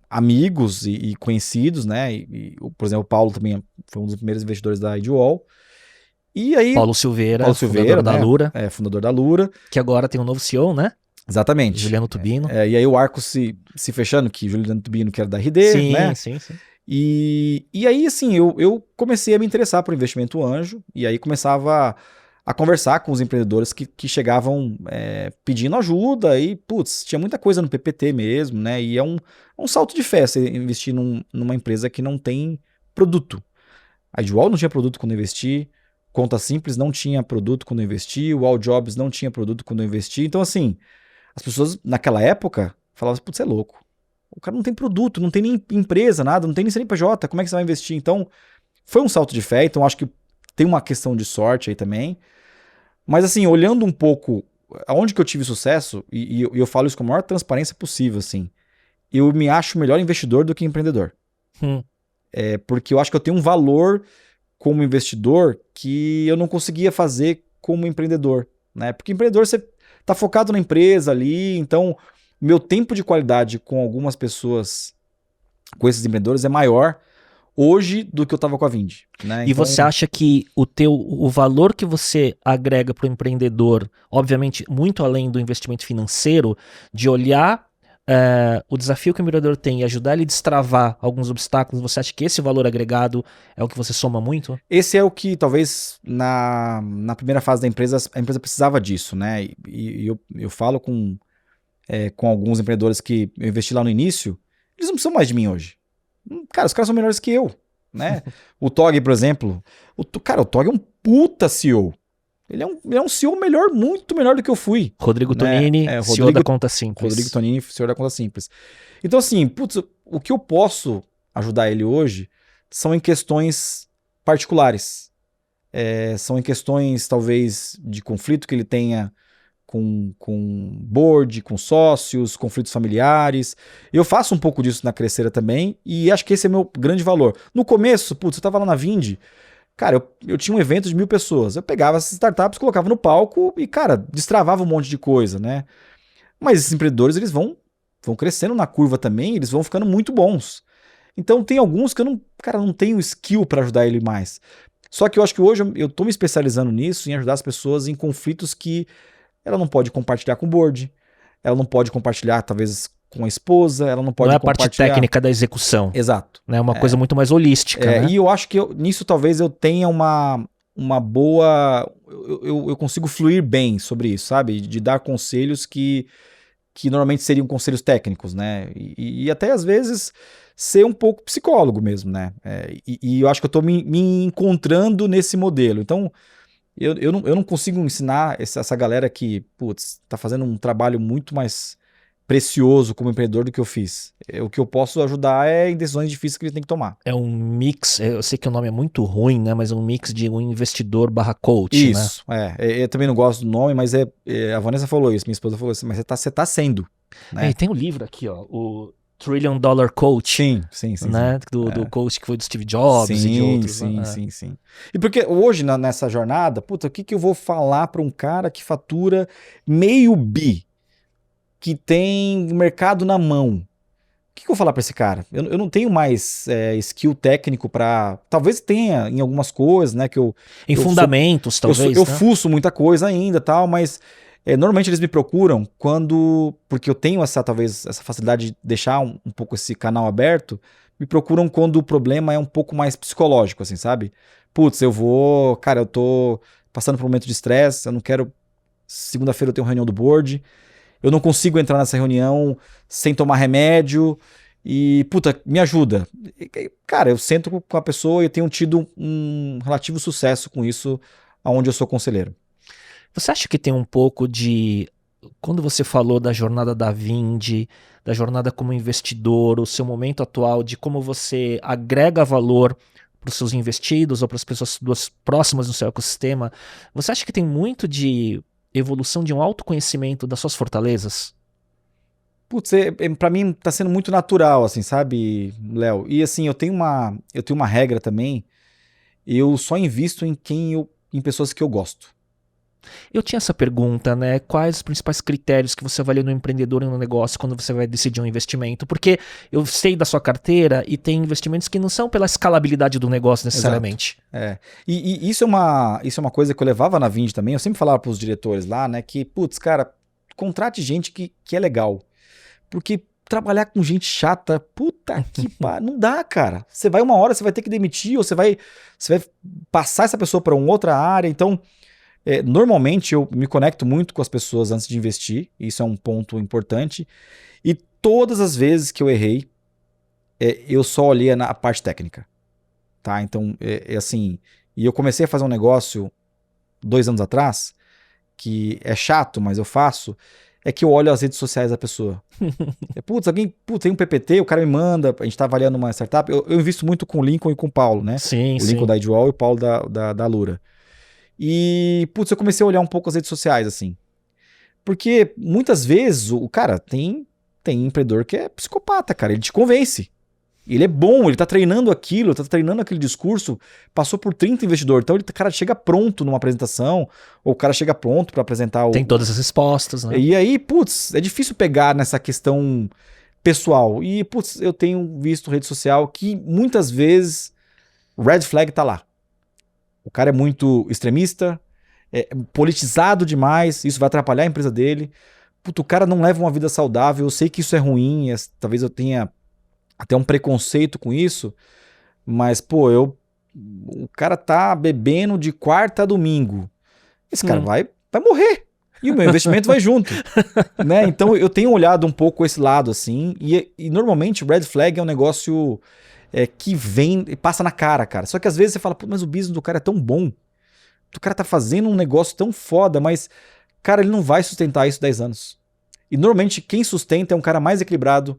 amigos e conhecidos, né? Por exemplo, o Paulo também foi um dos primeiros investidores da Idwall. E aí... Paulo Silveira, fundador da Lura. Fundador da Lura. Que agora tem um novo CEO, né? Exatamente. Juliano Tubino. E aí o arco se fechando, que Juliano Tubino que era da RD, sim, né? Sim. E aí, assim, eu comecei a me interessar por investimento anjo, e aí começava a conversar com os empreendedores que chegavam pedindo ajuda, e, putz, tinha muita coisa no PPT mesmo, né? E é um salto de fé você investir numa empresa que não tem produto. A Idwall não tinha produto quando eu investi, Conta Simples não tinha produto quando eu investi, o All Jobs não tinha produto quando eu investi. Então, assim, as pessoas naquela época falavam, putz, você é louco. O cara não tem produto, não tem nem empresa, nada, não tem nem CNPJ, como é que você vai investir? Então, foi um salto de fé, então acho que tem uma questão de sorte aí também. Mas assim, olhando um pouco aonde que eu tive sucesso, e eu falo isso com a maior transparência possível, assim, eu me acho melhor investidor do que empreendedor. Porque eu acho que eu tenho um valor como investidor que eu não conseguia fazer como empreendedor, né? Porque empreendedor você tá focado na empresa ali, então meu tempo de qualidade com algumas pessoas, com esses empreendedores, é maior hoje do que eu estava com a Vindi, né? E então... você acha que o valor que você agrega para o empreendedor, obviamente muito além do investimento financeiro, de olhar o desafio que o empreendedor tem e ajudar ele a destravar alguns obstáculos, você acha que esse valor agregado é o que você soma muito? Esse é o que talvez na primeira fase da empresa, a empresa precisava disso, né? E eu falo com alguns empreendedores que eu investi lá no início, eles não precisam mais de mim hoje. Cara, os caras são melhores que eu, né? O Tog, por exemplo, o Tog é um puta CEO. Ele é um CEO muito melhor do que eu fui. Rodrigo Tonini, CEO da Conta Simples. Rodrigo Tonini, CEO da Conta Simples. Então, assim, putz, o que eu posso ajudar ele hoje são em questões particulares. São em questões, talvez, de conflito que ele tenha com board, com sócios, conflitos familiares. Eu faço um pouco disso na Crescera também, e acho que esse é meu grande valor. No começo, putz, eu tava lá na Vindi, cara, eu tinha um evento de 1.000 pessoas. Eu pegava essas startups, colocava no palco e, cara, destravava um monte de coisa, né? Mas esses empreendedores, eles vão crescendo na curva também, eles vão ficando muito bons. Então tem alguns que eu não tenho skill para ajudar ele mais. Só que eu acho que hoje eu tô me especializando nisso, em ajudar as pessoas em conflitos que ela não pode compartilhar com o board, ela não pode compartilhar, talvez, com a esposa, ela não pode compartilhar... Não é a parte técnica da execução. Exato. É uma coisa muito mais holística, né? E eu acho que nisso talvez eu tenha uma boa... Eu consigo fluir bem sobre isso, sabe? De dar conselhos que normalmente seriam conselhos técnicos, né? E até, às vezes, ser um pouco psicólogo mesmo, né? E eu acho que eu tô me encontrando nesse modelo. Então... Eu não consigo ensinar essa galera que, putz, tá fazendo um trabalho muito mais precioso como empreendedor do que eu fiz. O que eu posso ajudar é em decisões difíceis que eles têm que tomar. É um mix, eu sei que o nome é muito ruim, né? Mas é um mix de um investidor / coach, isso, né? Eu também não gosto do nome, mas a Vanessa falou isso, minha esposa falou isso, mas você tá sendo. Né? E tem um livro aqui, ó, o $1 Trillion Coach. Sim. Né? Do coach que foi do Steve Jobs e de outros. Sim. E porque hoje, nessa jornada, puta, o que eu vou falar para um cara que fatura meio bi, que tem o mercado na mão? O que eu vou falar para esse cara? Eu não tenho mais skill técnico para... Talvez tenha em algumas coisas, né? Em fundamentos, talvez. Eu fuço muita coisa ainda, tal, mas... normalmente eles me procuram porque eu tenho talvez essa facilidade de deixar um pouco esse canal aberto, me procuram quando o problema é um pouco mais psicológico, assim, sabe? Putz, eu tô passando por um momento de estresse, eu não quero... Segunda-feira eu tenho reunião do board, eu não consigo entrar nessa reunião sem tomar remédio e, puta, me ajuda. Cara, eu sento com a pessoa e eu tenho tido um relativo sucesso com isso, aonde eu sou conselheiro. Você acha que tem um pouco de... Quando você falou da jornada da Vindi, da jornada como investidor, o seu momento atual, de como você agrega valor os seus investidos ou para as pessoas próximas no seu ecossistema, você acha que tem muito de evolução de um autoconhecimento das suas fortalezas? Putz, pra mim tá sendo muito natural, assim, sabe, Léo? E assim, eu tenho uma regra também, eu só invisto em pessoas que eu gosto. Eu tinha essa pergunta, né? Quais os principais critérios que você avalia no empreendedor e no negócio quando você vai decidir um investimento? Porque eu sei da sua carteira e tem investimentos que não são pela escalabilidade do negócio necessariamente. É. E isso é uma coisa que eu levava na Vind também, eu sempre falava pros diretores lá, né, que, putz, cara, contrate gente que é legal. Porque trabalhar com gente chata, puta que pariu, não dá, cara. Você vai uma hora, você vai ter que demitir, ou você vai passar essa pessoa para uma outra área. Então, normalmente eu me conecto muito com as pessoas antes de investir, isso é um ponto importante. E todas as vezes que eu errei, eu só olhei a parte técnica. Tá? Então, assim, e eu comecei a fazer um negócio 2 anos atrás, que é chato, mas eu faço, é que eu olho as redes sociais da pessoa. Putz, tem um PPT, o cara me manda, a gente tá avaliando uma startup, eu invisto muito com o Lincoln e com o Paulo, né? Sim, o Lincoln da Edgewall e o Paulo da Lura. E, putz, eu comecei a olhar um pouco as redes sociais, assim. Porque muitas vezes, o cara, tem empreendedor que é psicopata, cara, ele te convence. Ele é bom, ele tá treinando aquilo, tá treinando aquele discurso, passou por 30 investidores, então o cara chega pronto numa apresentação, ou o cara chega pronto para apresentar Tem todas as respostas, né? E aí, putz, é difícil pegar nessa questão pessoal. E, putz, eu tenho visto rede social que muitas vezes o red flag tá lá. O cara é muito extremista, politizado demais, isso vai atrapalhar a empresa dele. Putz, o cara não leva uma vida saudável, eu sei que isso é ruim, talvez eu tenha até um preconceito com isso, mas, pô, o cara tá bebendo de quarta a domingo. Esse cara vai morrer. E o meu investimento vai junto. Né? Então, eu tenho olhado um pouco esse lado, assim, e normalmente o red flag é um negócio que vem e passa na cara. Só que às vezes você fala, pô, mas o business do cara é tão bom. O cara tá fazendo um negócio tão foda, mas, cara, ele não vai sustentar isso 10 anos. E normalmente quem sustenta é um cara mais equilibrado,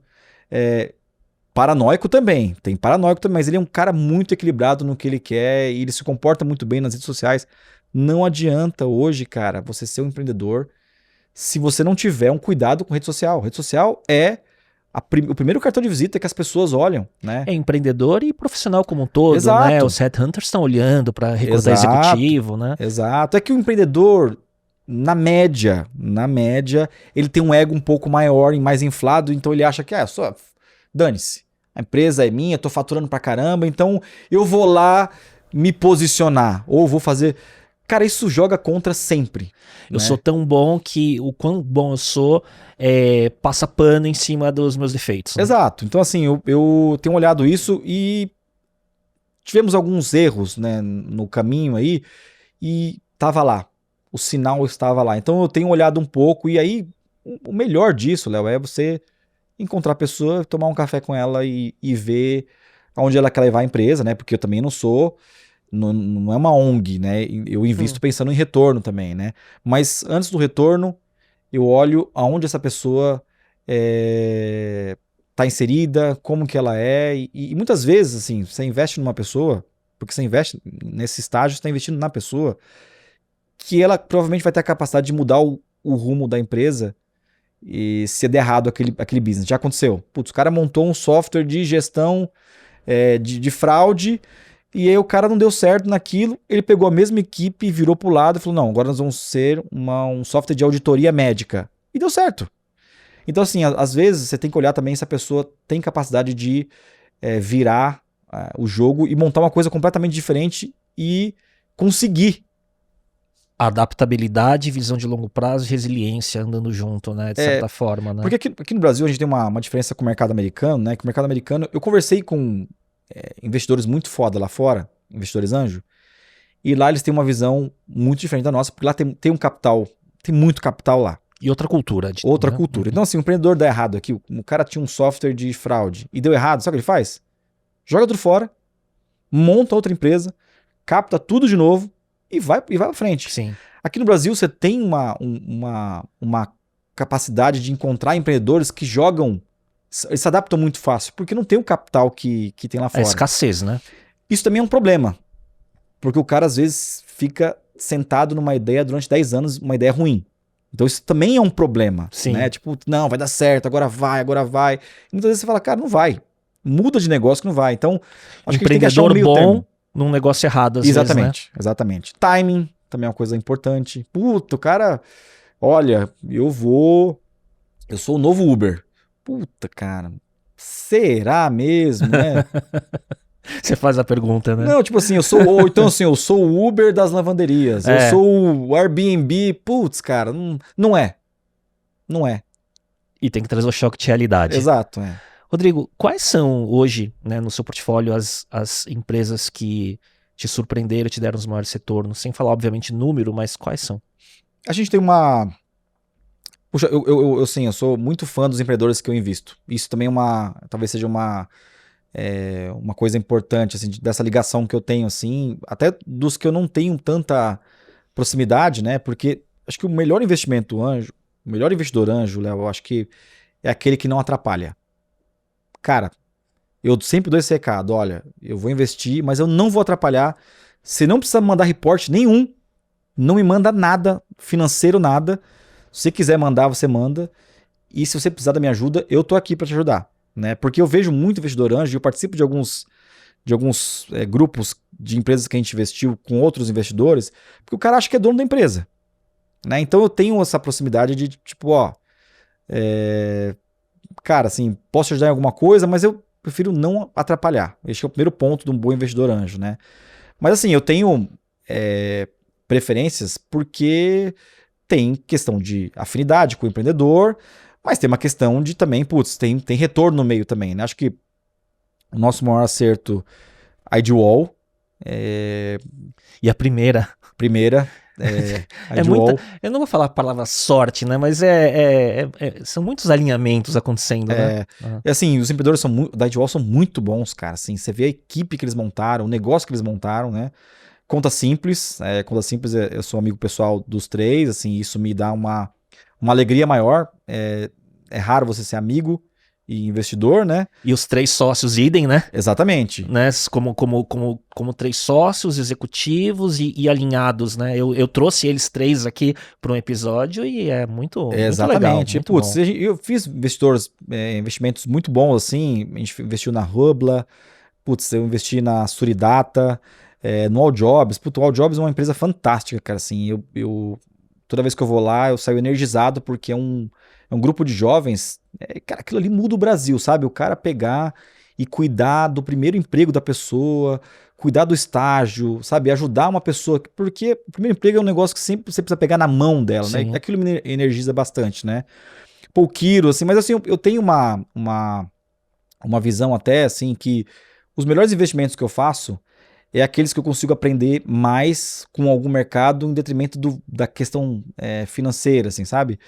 paranoico também, tem paranoico também, mas ele é um cara muito equilibrado no que ele quer e ele se comporta muito bem nas redes sociais. Não adianta hoje, cara, você ser um empreendedor se você não tiver um cuidado com rede social. Rede social é o primeiro cartão de visita que as pessoas olham, né? É empreendedor e profissional como um todo, Exato. Né? Os headhunters estão olhando para recrutar executivo, né? Exato. É que o empreendedor, na média, ele tem um ego um pouco maior e mais inflado, então ele acha que, dane-se. A empresa é minha, tô faturando pra caramba, então eu vou lá me posicionar, ou vou fazer... Cara, isso joga contra sempre. Eu sou tão bom que o quão bom eu sou passa pano em cima dos meus defeitos. Né? Exato. Então, assim, eu tenho olhado isso e tivemos alguns erros, né, no caminho aí, e tava lá. O sinal estava lá. Então, eu tenho olhado um pouco, e aí, o melhor disso, Léo, é você encontrar a pessoa, tomar um café com ela e ver aonde ela quer levar a empresa, né? Porque eu também não sou, não é uma ONG, né? Eu invisto pensando em retorno também, né? Mas antes do retorno, eu olho aonde essa pessoa tá inserida, como que ela é, e muitas vezes, assim, você investe numa pessoa, porque você investe nesse estágio, você está investindo na pessoa, que ela provavelmente vai ter a capacidade de mudar o rumo da empresa e se der errado aquele business. Já aconteceu. Putz, o cara montou um software de gestão de fraude e aí o cara não deu certo naquilo, ele pegou a mesma equipe e virou pro lado e falou, não, agora nós vamos ser um software de auditoria médica. E deu certo. Então, assim, às vezes você tem que olhar também se a pessoa tem capacidade de virar o jogo e montar uma coisa completamente diferente e conseguir. Adaptabilidade, visão de longo prazo e resiliência andando junto, né? De certa forma, né? Porque aqui no Brasil a gente tem uma diferença com o mercado americano, né? Que o mercado americano, eu conversei com investidores muito foda lá fora, investidores anjo, e lá eles têm uma visão muito diferente da nossa, porque lá tem um capital, tem muito capital lá. E outra cultura. Outra cultura. Então, assim, o empreendedor dá errado aqui, o cara tinha um software de fraude e deu errado, sabe o que ele faz? Joga tudo fora, monta outra empresa, capta tudo de novo, e vai pra frente. Sim. Aqui no Brasil você tem uma capacidade de encontrar empreendedores que jogam, eles se adaptam muito fácil, porque não tem o capital que tem lá fora. É escassez, né? Isso também é um problema, porque o cara às vezes fica sentado numa ideia durante 10 anos, uma ideia ruim. Então isso também é um problema, Sim. né? Tipo, não, vai dar certo, agora vai. E muitas vezes você fala, cara, não vai. Muda de negócio que não vai. Então, acho que a gente tem que achar um meio bom termo. num negócio errado, às Exatamente, vezes, né? exatamente. Timing também é uma coisa importante. Puta, o cara, olha, eu sou o novo Uber. Puta, cara, será mesmo, né? Você faz a pergunta, né? Não, tipo assim, eu sou o Uber das lavanderias, eu sou o Airbnb, putz, cara, não é. Não é. E tem que trazer o choque de realidade. Exato, é. Rodrigo, quais são hoje, né, no seu portfólio, as empresas que te surpreenderam, te deram os maiores retornos? Sem falar, obviamente, número, mas quais são? A gente tem uma... Puxa, eu sou muito fã dos empreendedores que eu invisto. Isso também talvez seja uma coisa importante, assim, dessa ligação que eu tenho, assim, até dos que eu não tenho tanta proximidade, né? Porque acho que o melhor investidor anjo, Léo, eu acho que é aquele que não atrapalha. Cara, eu sempre dou esse recado, olha, eu vou investir, mas eu não vou atrapalhar. Você não precisa mandar reporte nenhum, não me manda nada, financeiro nada. Se você quiser mandar, você manda. E se você precisar da minha ajuda, eu tô aqui para te ajudar, né? Porque eu vejo muito investidor anjo, eu participo de alguns grupos de empresas que a gente investiu com outros investidores, porque o cara acha que é dono da empresa, né? Então eu tenho essa proximidade de tipo, cara, assim, posso te ajudar em alguma coisa, mas eu prefiro não atrapalhar. Esse é o primeiro ponto de um bom investidor anjo, né? Mas assim, eu tenho preferências porque tem questão de afinidade com o empreendedor, mas tem uma questão de também, tem retorno no meio também, né? Acho que o nosso maior acerto, Idealwall. E a primeira... Idealwall. Eu não vou falar a palavra sorte, né? Mas são muitos alinhamentos acontecendo, né? Assim, os empreendedores da Idealwall são muito bons, cara. Assim, você vê a equipe que eles montaram, o negócio que eles montaram, né? Conta Simples. Eu sou amigo pessoal dos três, assim, isso me dá uma alegria maior. É raro você ser amigo e investidor, né? E os 3 sócios idem, né? Exatamente. Né? Como 3 sócios executivos e alinhados, né? Eu trouxe eles 3 aqui para um episódio e é muito exatamente. Muito legal. Muito bom. Eu fiz investimentos muito bons, assim. A gente investiu na Hubla, eu investi na Suridata, no AllJobs. O AllJobs é uma empresa fantástica, cara. Assim, toda vez que eu vou lá, eu saio energizado porque é um grupo de jovens. Cara, aquilo ali muda o Brasil, sabe? O cara pegar e cuidar do primeiro emprego da pessoa, cuidar do estágio, sabe? Ajudar uma pessoa, porque o primeiro emprego é um negócio que sempre você precisa pegar na mão dela, Sim. né? Aquilo me energiza bastante, né? O Quiro, assim, mas assim, eu tenho uma visão até, assim, que os melhores investimentos que eu faço é aqueles que eu consigo aprender mais com algum mercado em detrimento da questão financeira, assim, sabe?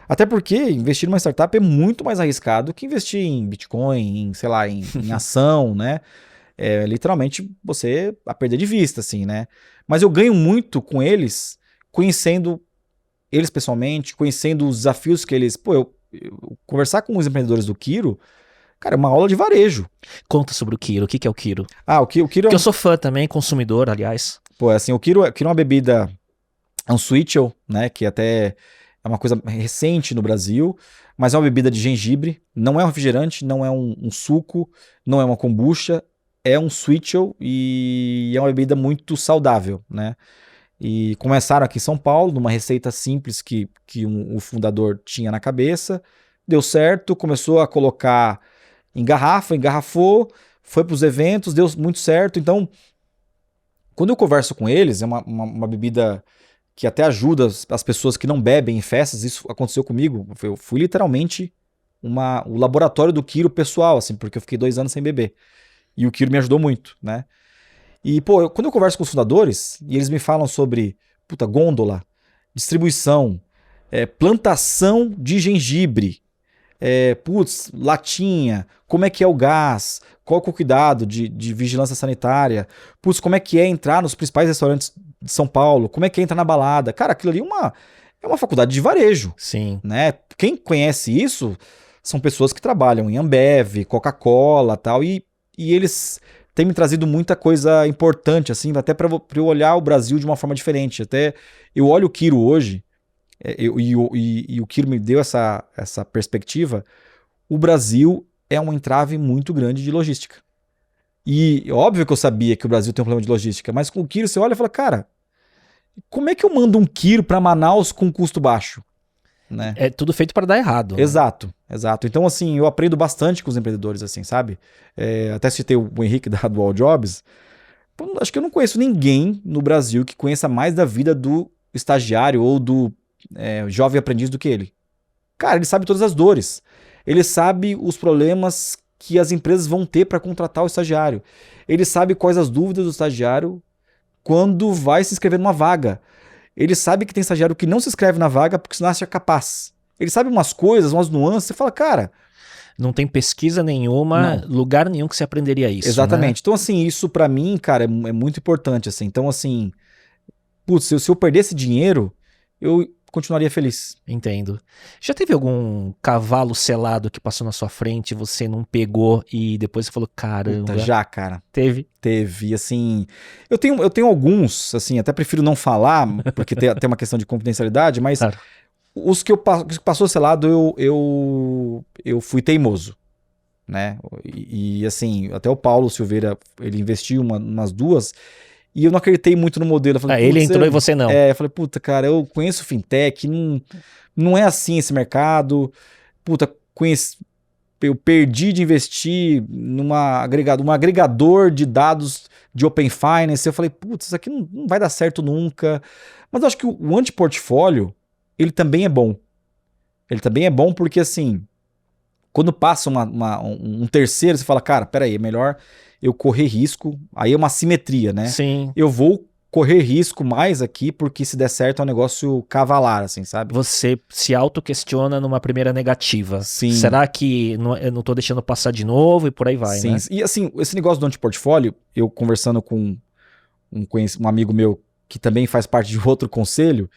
Até porque investir numa startup é muito mais arriscado que investir em Bitcoin, em ação, né? Literalmente você a perder de vista, assim, né? Mas eu ganho muito com eles, conhecendo eles pessoalmente, conhecendo os desafios que eles... eu conversar com os empreendedores do Quiro, cara, é uma aula de varejo. Conta sobre o Quiro. O que é o Quiro? O Quiro Porque eu sou fã também, consumidor, aliás. Assim, o Quiro é uma bebida, é um switchel, né? Que até... é uma coisa recente no Brasil, mas é uma bebida de gengibre, não é um refrigerante, não é um suco, não é uma kombucha, é um switchel e é uma bebida muito saudável, né? E começaram aqui em São Paulo, numa receita simples que o fundador tinha na cabeça, deu certo, começou a colocar em garrafa, engarrafou, foi para os eventos, deu muito certo. Então, quando eu converso com eles, é uma bebida que até ajuda as pessoas que não bebem em festas. Isso aconteceu comigo. Eu fui literalmente o laboratório do Quiro pessoal, assim, porque eu fiquei 2 anos sem beber. E o Quiro me ajudou muito, né? E, quando eu converso com os fundadores, e eles me falam sobre, gôndola, distribuição, plantação de gengibre, latinha, como é que é o gás, qual é o cuidado de vigilância sanitária, como é que é entrar nos principais restaurantes de São Paulo, como é que é entrar na balada. Cara, aquilo ali é uma faculdade de varejo. Sim. Né? Quem conhece isso são pessoas que trabalham em Ambev, Coca-Cola e tal, e eles tem me trazido muita coisa importante, assim, até para eu olhar o Brasil de uma forma diferente. Até eu olho o Quiro hoje, e o Quiro me deu essa perspectiva. O Brasil é um entrave muito grande de logística. E óbvio que eu sabia que o Brasil tem um problema de logística, mas com o Quiro você olha e fala, cara, como é que eu mando um Quiro para Manaus com custo baixo? Né? É tudo feito para dar errado. Exato, exato. Então, assim, eu aprendo bastante com os empreendedores, assim, sabe? Até citei o Henrique do All Jobs. Acho que eu não conheço ninguém no Brasil que conheça mais da vida do estagiário ou do jovem aprendiz do que ele. Cara, ele sabe todas as dores. Ele sabe os problemas que as empresas vão ter para contratar o estagiário. Ele sabe quais as dúvidas do estagiário quando vai se inscrever numa vaga. Ele sabe que tem estagiário que não se inscreve na vaga porque senão acha capaz. Ele sabe umas coisas, umas nuances, você fala, cara... Não tem pesquisa nenhuma, lugar nenhum que você aprenderia isso. Exatamente. Né? Então, assim, isso pra mim, cara, é muito importante, assim. Então, assim, putz, se eu perdesse dinheiro, eu continuaria feliz. Entendo. Já teve algum cavalo selado que passou na sua frente e você não pegou e depois você falou, caramba... Puta, já, cara. Teve, assim... Eu tenho alguns, assim, até prefiro não falar, porque tem uma questão de confidencialidade, mas claro. Os que passou selado, eu fui teimoso, né? E assim, até o Paulo Silveira, ele investiu umas duas... E eu não acreditei muito no modelo. Eu falei, ele entrou e você não. Eu falei, puta, cara, eu conheço fintech, não é assim esse mercado. Puta, eu perdi de investir um agregador de dados de Open Finance. Eu falei, putz, isso aqui não vai dar certo nunca. Mas eu acho que o antiportfólio, ele também é bom. Ele também é bom porque, assim, quando passa um terceiro, você fala, cara, peraí, é melhor... eu correr risco, aí é uma simetria, né? Sim. Eu vou correr risco mais aqui, porque se der certo é um negócio cavalar, assim, sabe? Você se auto-questiona numa primeira negativa. Sim. Será que eu não tô deixando passar de novo e por aí vai, Sim. né? E assim, esse negócio do antiportfólio, eu conversando com um amigo meu que também faz parte de outro conselho,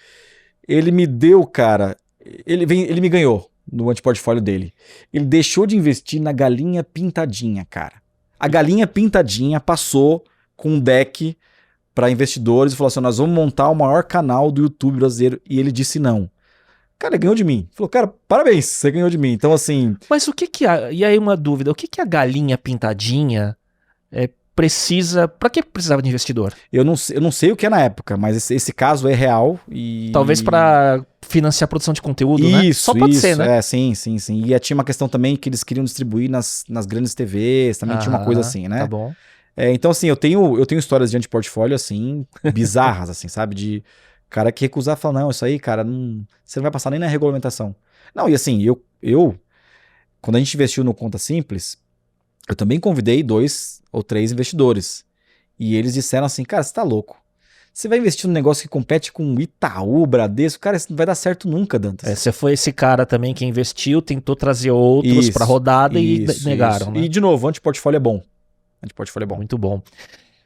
ele me deu, cara, ele me ganhou no antiportfólio dele. Ele deixou de investir na galinha pintadinha, cara. A galinha pintadinha passou com um deck para investidores e falou assim, nós vamos montar o maior canal do YouTube brasileiro. E ele disse não. Cara, ele ganhou de mim. Falou, cara, parabéns, você ganhou de mim. Então, assim... Mas o que e aí uma dúvida, o que a galinha pintadinha precisa... Pra que precisava de investidor? Eu não sei o que é na época, mas esse caso é real e... Talvez para financiar a produção de conteúdo, né? Isso, só pode ser, né? Sim. E tinha uma questão também que eles queriam distribuir nas grandes TVs, também tinha uma coisa assim, né? Tá bom. Então, assim, eu tenho histórias de antiportfólio, assim, bizarras, assim, sabe? De cara que recusar e falar, não, isso aí, cara, você não vai passar nem na regulamentação. Não, e assim, quando a gente investiu no Conta Simples, eu também convidei 2 ou 3 investidores. E eles disseram assim, cara, você tá louco. Você vai investir num negócio que compete com Itaú, Bradesco, cara, isso não vai dar certo nunca, Dantas. Você foi esse cara também que investiu, tentou trazer outros pra rodada e negaram, né? E, de novo, antiportfólio é bom. Antiportfólio é bom. Muito bom.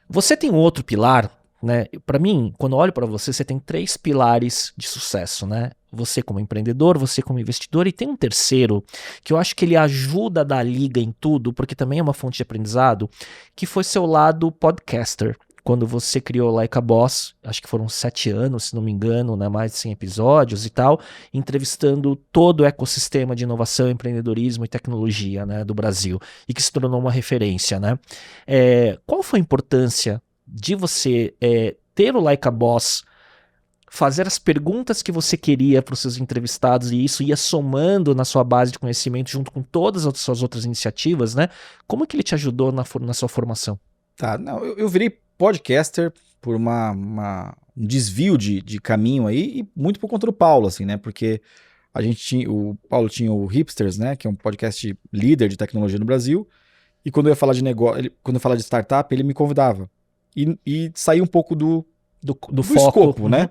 Você tem um outro pilar, né? Para mim, quando eu olho para você tem 3 pilares de sucesso, né? Você como empreendedor, você como investidor, e tem um terceiro que eu acho que ele ajuda a dar liga em tudo, porque também é uma fonte de aprendizado, que foi seu lado podcaster. Quando você criou Like a Boss, acho que foram 7 anos, se não me engano, né, mais de 100 episódios e tal, entrevistando todo o ecossistema de inovação, empreendedorismo e tecnologia, né, do Brasil, e que se tornou uma referência, né? Qual foi a importância de você ter o Like a Boss, fazer as perguntas que você queria para os seus entrevistados, e isso ia somando na sua base de conhecimento junto com todas as suas outras iniciativas, né? Como que ele te ajudou na sua formação? Tá, não, eu virei podcaster por um desvio de caminho aí, e muito por conta do Paulo, assim, né? Porque o Paulo tinha o Hipsters, né? Que é um podcast líder de tecnologia no Brasil, e quando eu ia falar de negócio, quando eu ia falar de startup, ele me convidava. E saía um pouco do foco, escopo, né?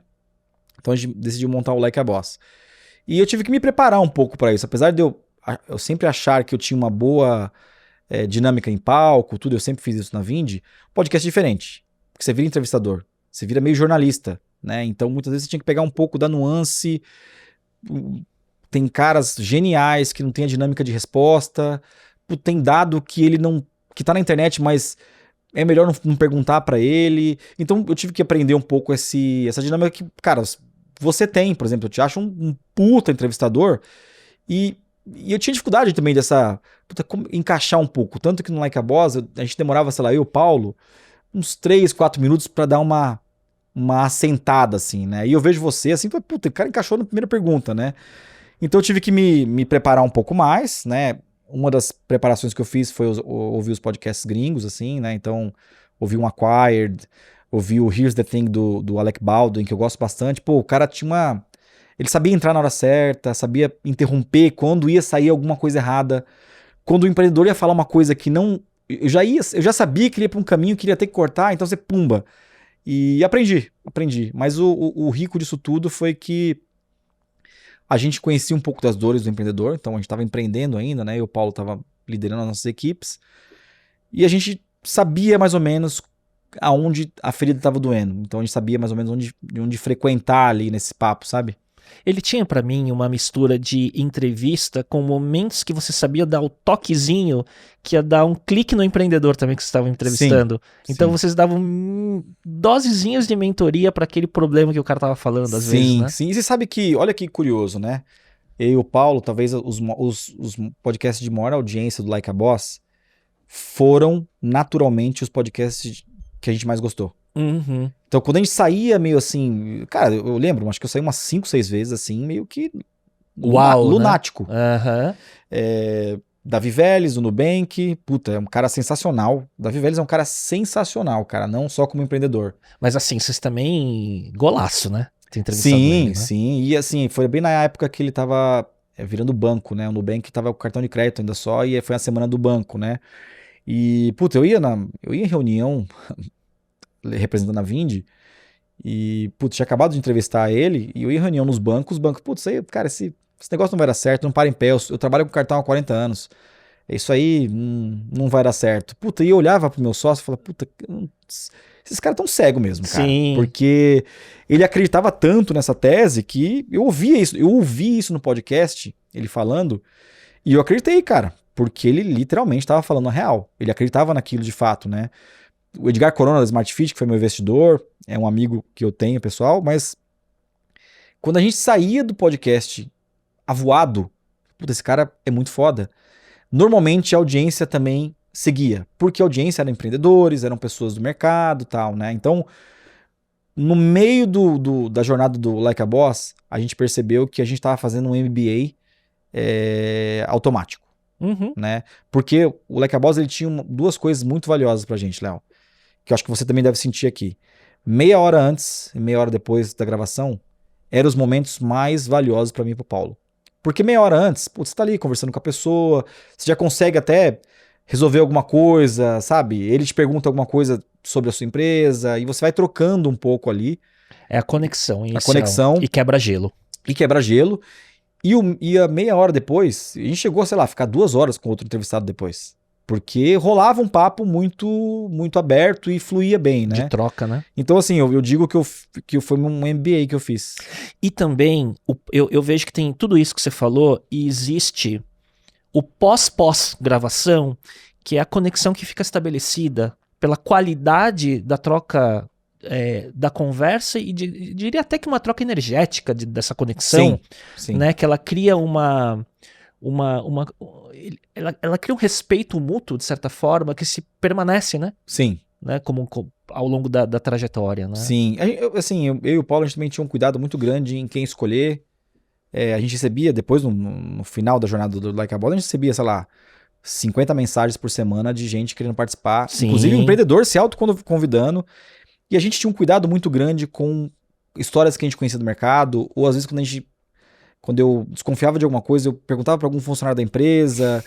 Então a gente decidiu montar o Like a Boss. E eu tive que me preparar um pouco para isso. Apesar de eu sempre achar que eu tinha uma boa dinâmica em palco, tudo, eu sempre fiz isso na Vindi, podcast é diferente. Porque você vira entrevistador, você vira meio jornalista, né? Então muitas vezes você tinha que pegar um pouco da nuance. Tem caras geniais que não tem a dinâmica de resposta. Tem dado que ele não... que tá na internet, mas é melhor não perguntar pra ele. Então eu tive que aprender um pouco essa dinâmica que, cara, você tem, por exemplo, eu te acho um puta entrevistador e eu tinha dificuldade também como encaixar um pouco. Tanto que no Like a Boss, a gente demorava, sei lá, eu e o Paulo, uns 3, 4 minutos pra dar uma assentada, assim, né? E eu vejo você, assim, puta, o cara encaixou na primeira pergunta, né? Então eu tive que me preparar um pouco mais, né? Uma das preparações que eu fiz foi ouvir os podcasts gringos, assim, né? Então, ouvi um Acquired, ouvi o Here's the Thing do Alec Baldwin, que eu gosto bastante. Pô, o cara tinha ele sabia entrar na hora certa, sabia interromper quando ia sair alguma coisa errada. Quando o empreendedor ia falar uma coisa que não... Eu já sabia que ele ia para um caminho que ele ia ter que cortar, então você pumba. E aprendi. Mas o rico disso tudo foi que a gente conhecia um pouco das dores do empreendedor, então a gente estava empreendendo ainda, né? E o Paulo estava liderando as nossas equipes. E a gente sabia mais ou menos aonde a ferida estava doendo. Então a gente sabia mais ou menos onde frequentar ali nesse papo, sabe? Ele tinha pra mim uma mistura de entrevista com momentos que você sabia dar o toquezinho que ia dar um clique no empreendedor também que você estava entrevistando. Então vocês davam dosezinhas de mentoria para aquele problema que o cara tava falando às vezes, né? Sim. E você sabe que, olha que curioso, né? Eu e o Paulo, talvez os podcasts de maior audiência do Like a Boss foram naturalmente os podcasts que a gente mais gostou. Uhum. Então, quando a gente saía meio assim... Cara, eu lembro, acho que eu saí umas 5, 6 vezes assim, meio que lunático. Né? Davi Vélez, do Nubank, puta, é um cara sensacional. Davi Vélez é um cara sensacional, cara, não só como empreendedor. Mas assim, vocês também... Golaço, né? Sim. E assim, foi bem na época que ele tava virando banco, né? O Nubank tava com cartão de crédito ainda só, e foi a semana do banco, né? E, puta, eu ia em reunião... representando a Vindi, e, putz, tinha acabado de entrevistar ele, e eu ia em reunião nos bancos, putz, aí, cara, esse negócio não vai dar certo, não para em pé, eu trabalho com cartão há 40 anos, isso aí não vai dar certo. Puta, e eu olhava pro meu sócio e falava, puta, esses caras tão cegos mesmo, cara. Sim. Porque ele acreditava tanto nessa tese que eu ouvi isso no podcast, ele falando, e eu acreditei, cara, porque ele literalmente estava falando a real, ele acreditava naquilo de fato, né? O Edgar Corona da Smart Fit, que foi meu investidor, é um amigo que eu tenho, pessoal, mas quando a gente saía do podcast avoado, puta, esse cara é muito foda, normalmente a audiência também seguia, porque a audiência eram empreendedores, eram pessoas do mercado e tal, né? Então, no meio da jornada do Like a Boss, a gente percebeu que a gente estava fazendo um MBA automático, né? Porque o Like a Boss, ele tinha duas coisas muito valiosas pra gente, Léo, que eu acho que você também deve sentir aqui. Meia hora antes e meia hora depois da gravação, eram os momentos mais valiosos para mim e pro Paulo. Porque meia hora antes, putz, você tá ali conversando com a pessoa, você já consegue até resolver alguma coisa, sabe? Ele te pergunta alguma coisa sobre a sua empresa e você vai trocando um pouco ali. É a conexão inicial. A conexão. E quebra-gelo. E a meia hora depois, a gente chegou, sei lá, a ficar 2 horas com outro entrevistado depois. Porque rolava um papo muito muito aberto e fluía bem, né? De troca, né? Então, assim, eu digo que foi um MBA que eu fiz. E também, eu vejo que tem tudo isso que você falou e existe o pós-gravação, que é a conexão que fica estabelecida pela qualidade da troca da conversa e diria até que uma troca energética dessa conexão, Sim. né? Que ela cria ela cria um respeito mútuo, de certa forma, que se permanece, né? Sim. Né? Como ao longo da trajetória, né? Sim. Eu e o Paulo, a gente também tinha um cuidado muito grande em quem escolher. A gente recebia, depois, no final da jornada do Like a Boss, a gente recebia, sei lá, 50 mensagens por semana de gente querendo participar. Sim. Inclusive, o empreendedor se autoconvidando. E a gente tinha um cuidado muito grande com histórias que a gente conhecia do mercado, ou às vezes quando eu desconfiava de alguma coisa, eu perguntava para algum funcionário da empresa,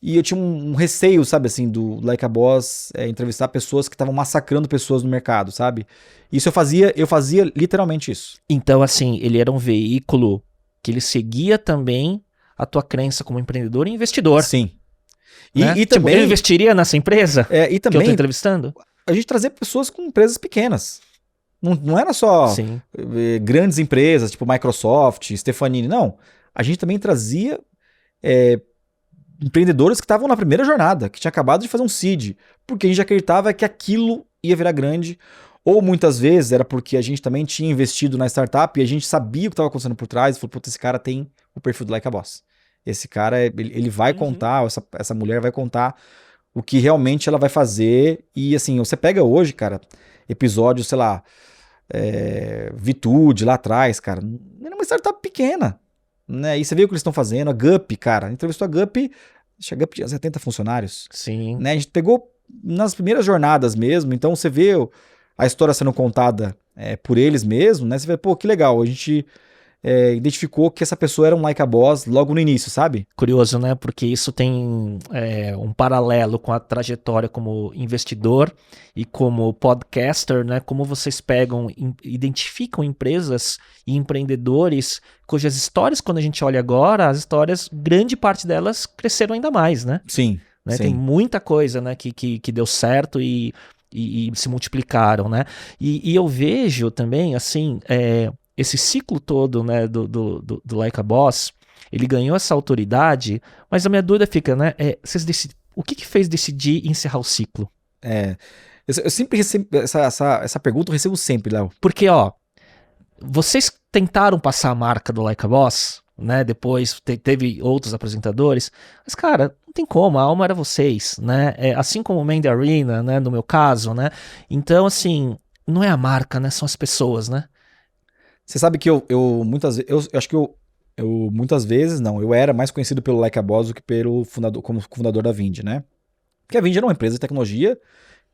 e eu tinha um receio, sabe, assim, do Like a Boss entrevistar pessoas que estavam massacrando pessoas no mercado, sabe? Isso eu fazia literalmente isso. Então, assim, ele era um veículo que ele seguia também a tua crença como empreendedor e investidor. Sim. Né? E também... eu investiria nessa empresa e também, que eu tô entrevistando? A gente trazia pessoas com empresas pequenas. Não era só grandes empresas, tipo Microsoft, Stefanini, não. A gente também trazia empreendedores que estavam na primeira jornada, que tinha acabado de fazer um seed, porque a gente acreditava que aquilo ia virar grande, ou muitas vezes era porque a gente também tinha investido na startup e a gente sabia o que estava acontecendo por trás e falou, putz, esse cara tem o perfil do Like a Boss. Esse cara, ele vai contar, essa mulher vai contar o que realmente ela vai fazer. E assim, você pega hoje, cara, episódio, sei lá, Vitude lá atrás, cara, era uma startup pequena, né? E você vê o que eles estão fazendo, a Gup, cara, entrevistou a Gup, a Gup tinha 70 funcionários. Sim. Né? A gente pegou nas primeiras jornadas mesmo, então você vê a história sendo contada por eles mesmos, né? Você vê, pô, que legal, a gente identificou que essa pessoa era um Like a Boss logo no início, sabe? Curioso, né? Porque isso tem um paralelo com a trajetória como investidor e como podcaster, né? Como vocês pegam, identificam empresas e empreendedores cujas histórias, quando a gente olha agora, as histórias, grande parte delas cresceram ainda mais, né? Sim. Né? Sim. Tem muita coisa, né, que deu certo e se multiplicaram, né? E eu vejo também, assim, esse ciclo todo, né, do Like a Boss, ele ganhou essa autoridade, mas a minha dúvida fica, né, o que fez decidir encerrar o ciclo? Eu sempre recebo essa pergunta, eu recebo sempre, Léo. Porque, ó, vocês tentaram passar a marca do Like a Boss, né, depois teve outros apresentadores, mas, cara, não tem como, a alma era vocês, né, assim como o Mandy Arena, né, no meu caso, né, então, assim, não é a marca, né, são as pessoas, né. Você sabe que eu muitas vezes, eu acho que eu muitas vezes, não, eu era mais conhecido pelo Like a Boss do que como fundador da Vind, né? Porque a Vind era uma empresa de tecnologia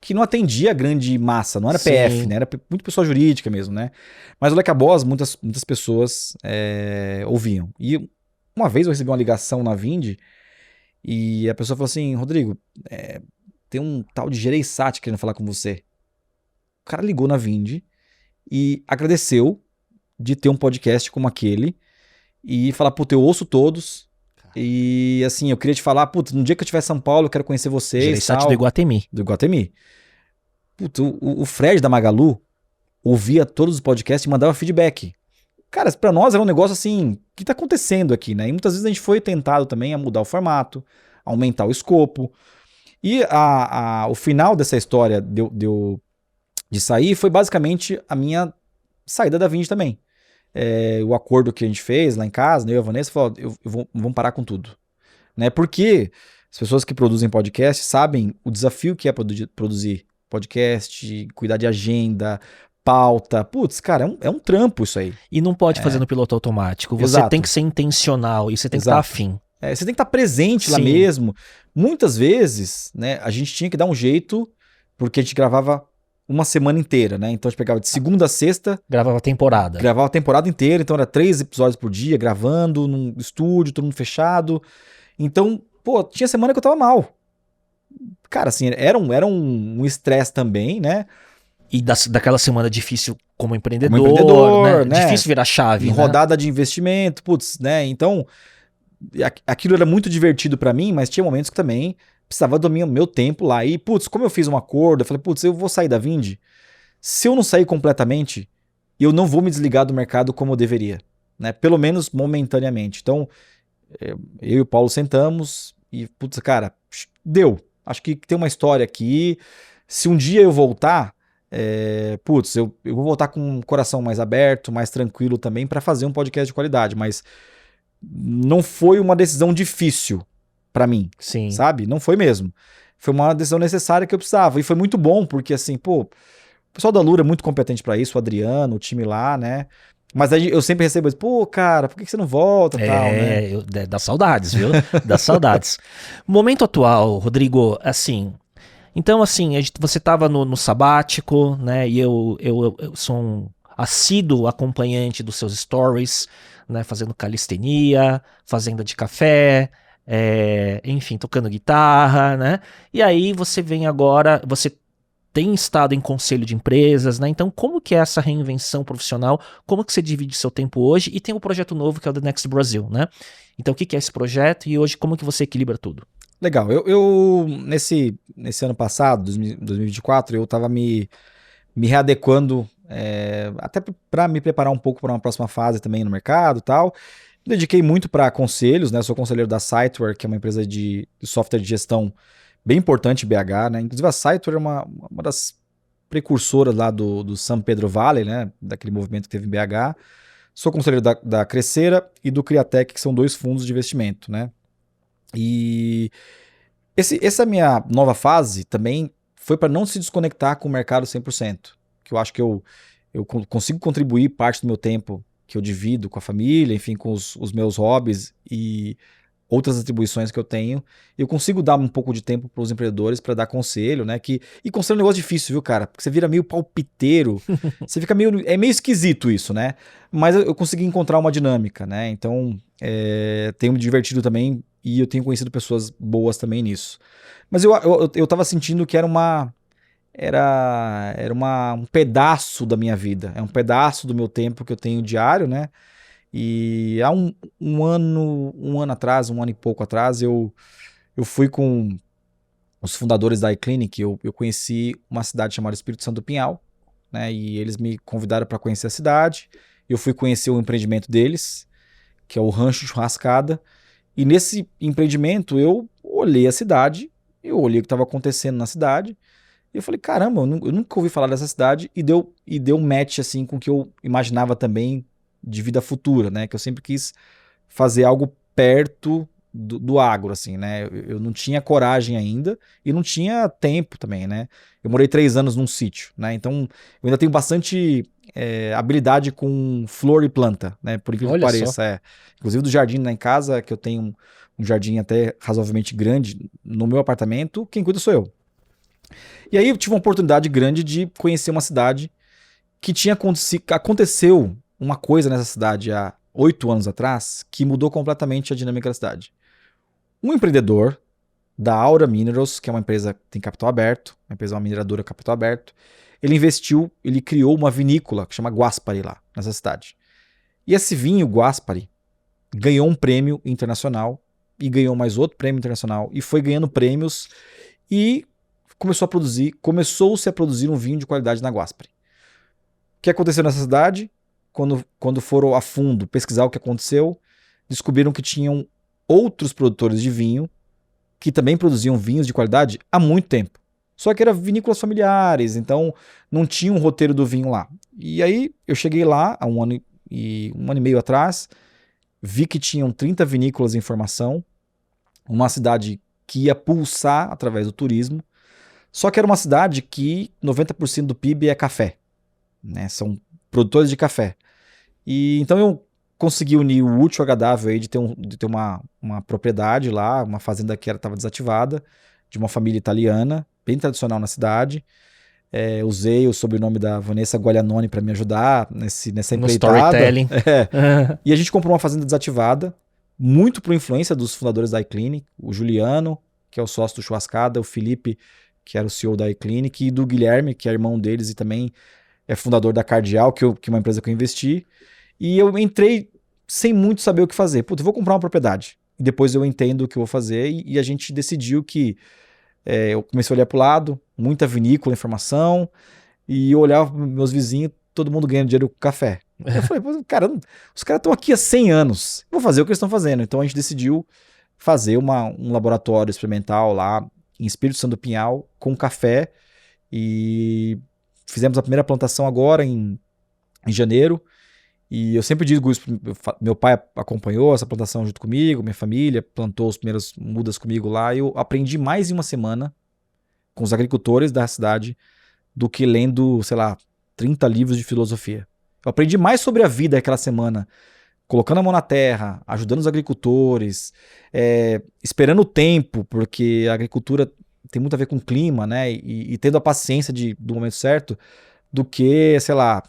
que não atendia a grande massa, não era Sim. PF, né? Era muito pessoa jurídica mesmo, né? Mas o Like a Boss, muitas pessoas ouviam. E uma vez eu recebi uma ligação na Vind e a pessoa falou assim, Rodrigo, tem um tal de Gereissati querendo falar com você. O cara ligou na Vind e agradeceu de ter um podcast como aquele e falar, puta, eu ouço todos e assim, eu queria te falar, puta, no dia que eu estiver em São Paulo eu quero conhecer vocês. Gereissati do Iguatemi. Do Iguatemi. Puta, o Fred da Magalu ouvia todos os podcasts e mandava feedback. Cara, pra nós era um negócio assim, o que tá acontecendo aqui, né? E muitas vezes a gente foi tentado também a mudar o formato, aumentar o escopo. E o final dessa história de sair foi basicamente a minha saída da Vind também. O acordo que a gente fez lá em casa, eu e a Vanessa, falou, vamos parar com tudo. Né? Porque as pessoas que produzem podcast sabem o desafio que é produzir podcast, cuidar de agenda, pauta. Putz, cara, é um trampo isso aí. E não pode fazer no piloto automático. Você Exato. tem que ser intencional e você tem que estar afim. Você tem que estar presente lá mesmo. Muitas vezes, né, a gente tinha que dar um jeito, porque a gente gravava uma semana inteira, né? Então a gente pegava de segunda a sexta. Gravava a temporada. Gravava a temporada inteira, então era 3 episódios por dia, gravando num estúdio, todo mundo fechado. Então, pô, tinha semana que eu tava mal. Cara, assim, era um estresse também, né? E daquela semana difícil como empreendedor, né? Difícil virar chave, em rodada de investimento, putz, né? Então, aquilo era muito divertido pra mim, mas tinha momentos que também precisava do meu tempo lá. E, putz, como eu fiz um acordo, eu falei, putz, eu vou sair da Vind. Se eu não sair completamente, eu não vou me desligar do mercado como eu deveria, né? Pelo menos momentaneamente. Então, eu e o Paulo sentamos e, putz, cara, deu. Acho que tem uma história aqui. Se um dia eu voltar, putz, eu vou voltar com o coração mais aberto, mais tranquilo também para fazer um podcast de qualidade. Mas não foi uma decisão difícil pra mim, Sim. Sabe? Não foi mesmo. Foi uma decisão necessária que eu precisava. E foi muito bom, porque assim, pô, o pessoal da Lura é muito competente pra isso, o Adriano, o time lá, né? Mas aí eu sempre recebo isso, pô, cara, por que você não volta e tal, né? Dá saudades, viu? Dá saudades. Momento atual, Rodrigo, assim... Então, assim, você tava no sabático, né? E eu sou um assíduo acompanhante dos seus stories, né? Fazendo calistenia, fazenda de café... enfim, tocando guitarra, né? E aí você vem agora, você tem estado em conselho de empresas, né? Então, como que é essa reinvenção profissional? Como que você divide seu tempo hoje? E tem um projeto novo que é o The Next Brazil, né? Então, o que é esse projeto? E hoje, como que você equilibra tudo? Legal. Eu nesse ano passado, 2024, eu tava me readequando, até para me preparar um pouco para uma próxima fase também no mercado e tal. dediquei muito para conselhos, né? Sou conselheiro da Siteware, que é uma empresa de software de gestão bem importante em BH, né? Inclusive a Siteware é uma das precursoras lá do San Pedro Valley, né? Daquele movimento que teve em BH. Sou conselheiro da Crescera e do Criatec, que são 2 fundos de investimento, né? E essa minha nova fase também foi para não se desconectar com o mercado 100%, que eu acho que eu consigo contribuir parte do meu tempo que eu divido com a família, enfim, com os meus hobbies e outras atribuições que eu tenho. Eu consigo dar um pouco de tempo para os empreendedores para dar conselho, né? E conselho é um negócio difícil, viu, cara? Porque você vira meio palpiteiro, você fica é meio esquisito isso, né? Mas eu consegui encontrar uma dinâmica, né? Então, tenho me divertido também e eu tenho conhecido pessoas boas também nisso. Mas eu tava sentindo que era um pedaço da minha vida, é um pedaço do meu tempo que eu tenho diário, né? E há um ano atrás, um ano e pouco atrás, eu fui com os fundadores da iClinic, eu conheci uma cidade chamada Espírito Santo do Pinhal, né? E eles me convidaram para conhecer a cidade, eu fui conhecer o empreendimento deles, que é o Rancho Churrascada, e nesse empreendimento eu olhei a cidade, eu olhei o que estava acontecendo na cidade, e eu falei, caramba, eu nunca ouvi falar dessa cidade, e deu match assim, com o que eu imaginava também de vida futura, né? Que eu sempre quis fazer algo perto do agro, assim, né? Eu não tinha coragem ainda e não tinha tempo também, né? Eu morei 3 anos num sítio, né? Então eu ainda tenho bastante habilidade com flor e planta, né? Por incrível que pareça. Inclusive do jardim lá em casa, que eu tenho um jardim até razoavelmente grande no meu apartamento, quem cuida sou eu. E aí eu tive uma oportunidade grande de conhecer uma cidade que aconteceu uma coisa nessa cidade há 8 anos atrás que mudou completamente a dinâmica da cidade. Um empreendedor da Aura Minerals, que é uma empresa que tem capital aberto, uma mineradora capital aberto, ele criou uma vinícola que chama Guaspari lá, nessa cidade. E esse vinho Guaspari ganhou um prêmio internacional e ganhou mais outro prêmio internacional e foi ganhando prêmios e começou-se a produzir um vinho de qualidade na Guaspari. O que aconteceu nessa cidade? Quando foram a fundo pesquisar o que aconteceu, descobriram que tinham outros produtores de vinho que também produziam vinhos de qualidade há muito tempo. Só que eram vinícolas familiares, então não tinha um roteiro do vinho lá. E aí eu cheguei lá há um ano e meio atrás, vi que tinham 30 vinícolas em formação, uma cidade que ia pulsar através do turismo, só que era uma cidade que 90% do PIB é café, né? São produtores de café. E então eu consegui unir o útil ao agradável aí de ter uma propriedade lá, uma fazenda que estava desativada, de uma família italiana, bem tradicional na cidade. Usei o sobrenome da Vanessa Guaglianoni para me ajudar nessa empreitada. Storytelling. E a gente comprou uma fazenda desativada, muito por influência dos fundadores da iClinic, o Juliano, que é o sócio do Churrascada, o Felipe, que era o CEO da iClinic, e do Guilherme, que é irmão deles e também é fundador da Cardial, que é uma empresa que eu investi. E eu entrei sem muito saber o que fazer. Puta, eu vou comprar uma propriedade. E depois eu entendo o que eu vou fazer. E a gente decidiu que... eu comecei a olhar para o lado, muita vinícola em formação, e eu olhava para meus vizinhos, todo mundo ganhando dinheiro com café. Eu falei, cara, os caras estão aqui há 100 anos. Eu vou fazer o que eles estão fazendo. Então a gente decidiu fazer um laboratório experimental lá em Espírito Santo do Pinhal com café. E fizemos a primeira plantação agora em janeiro. E eu sempre digo isso, meu pai acompanhou essa plantação junto comigo, minha família plantou as primeiras mudas comigo lá, e eu aprendi mais em uma semana com os agricultores da cidade do que lendo, sei lá, 30 livros de filosofia. Eu aprendi mais sobre a vida aquela semana, colocando a mão na terra, ajudando os agricultores, esperando o tempo, porque a agricultura tem muito a ver com o clima, né, e tendo a paciência do momento certo, do que, sei lá,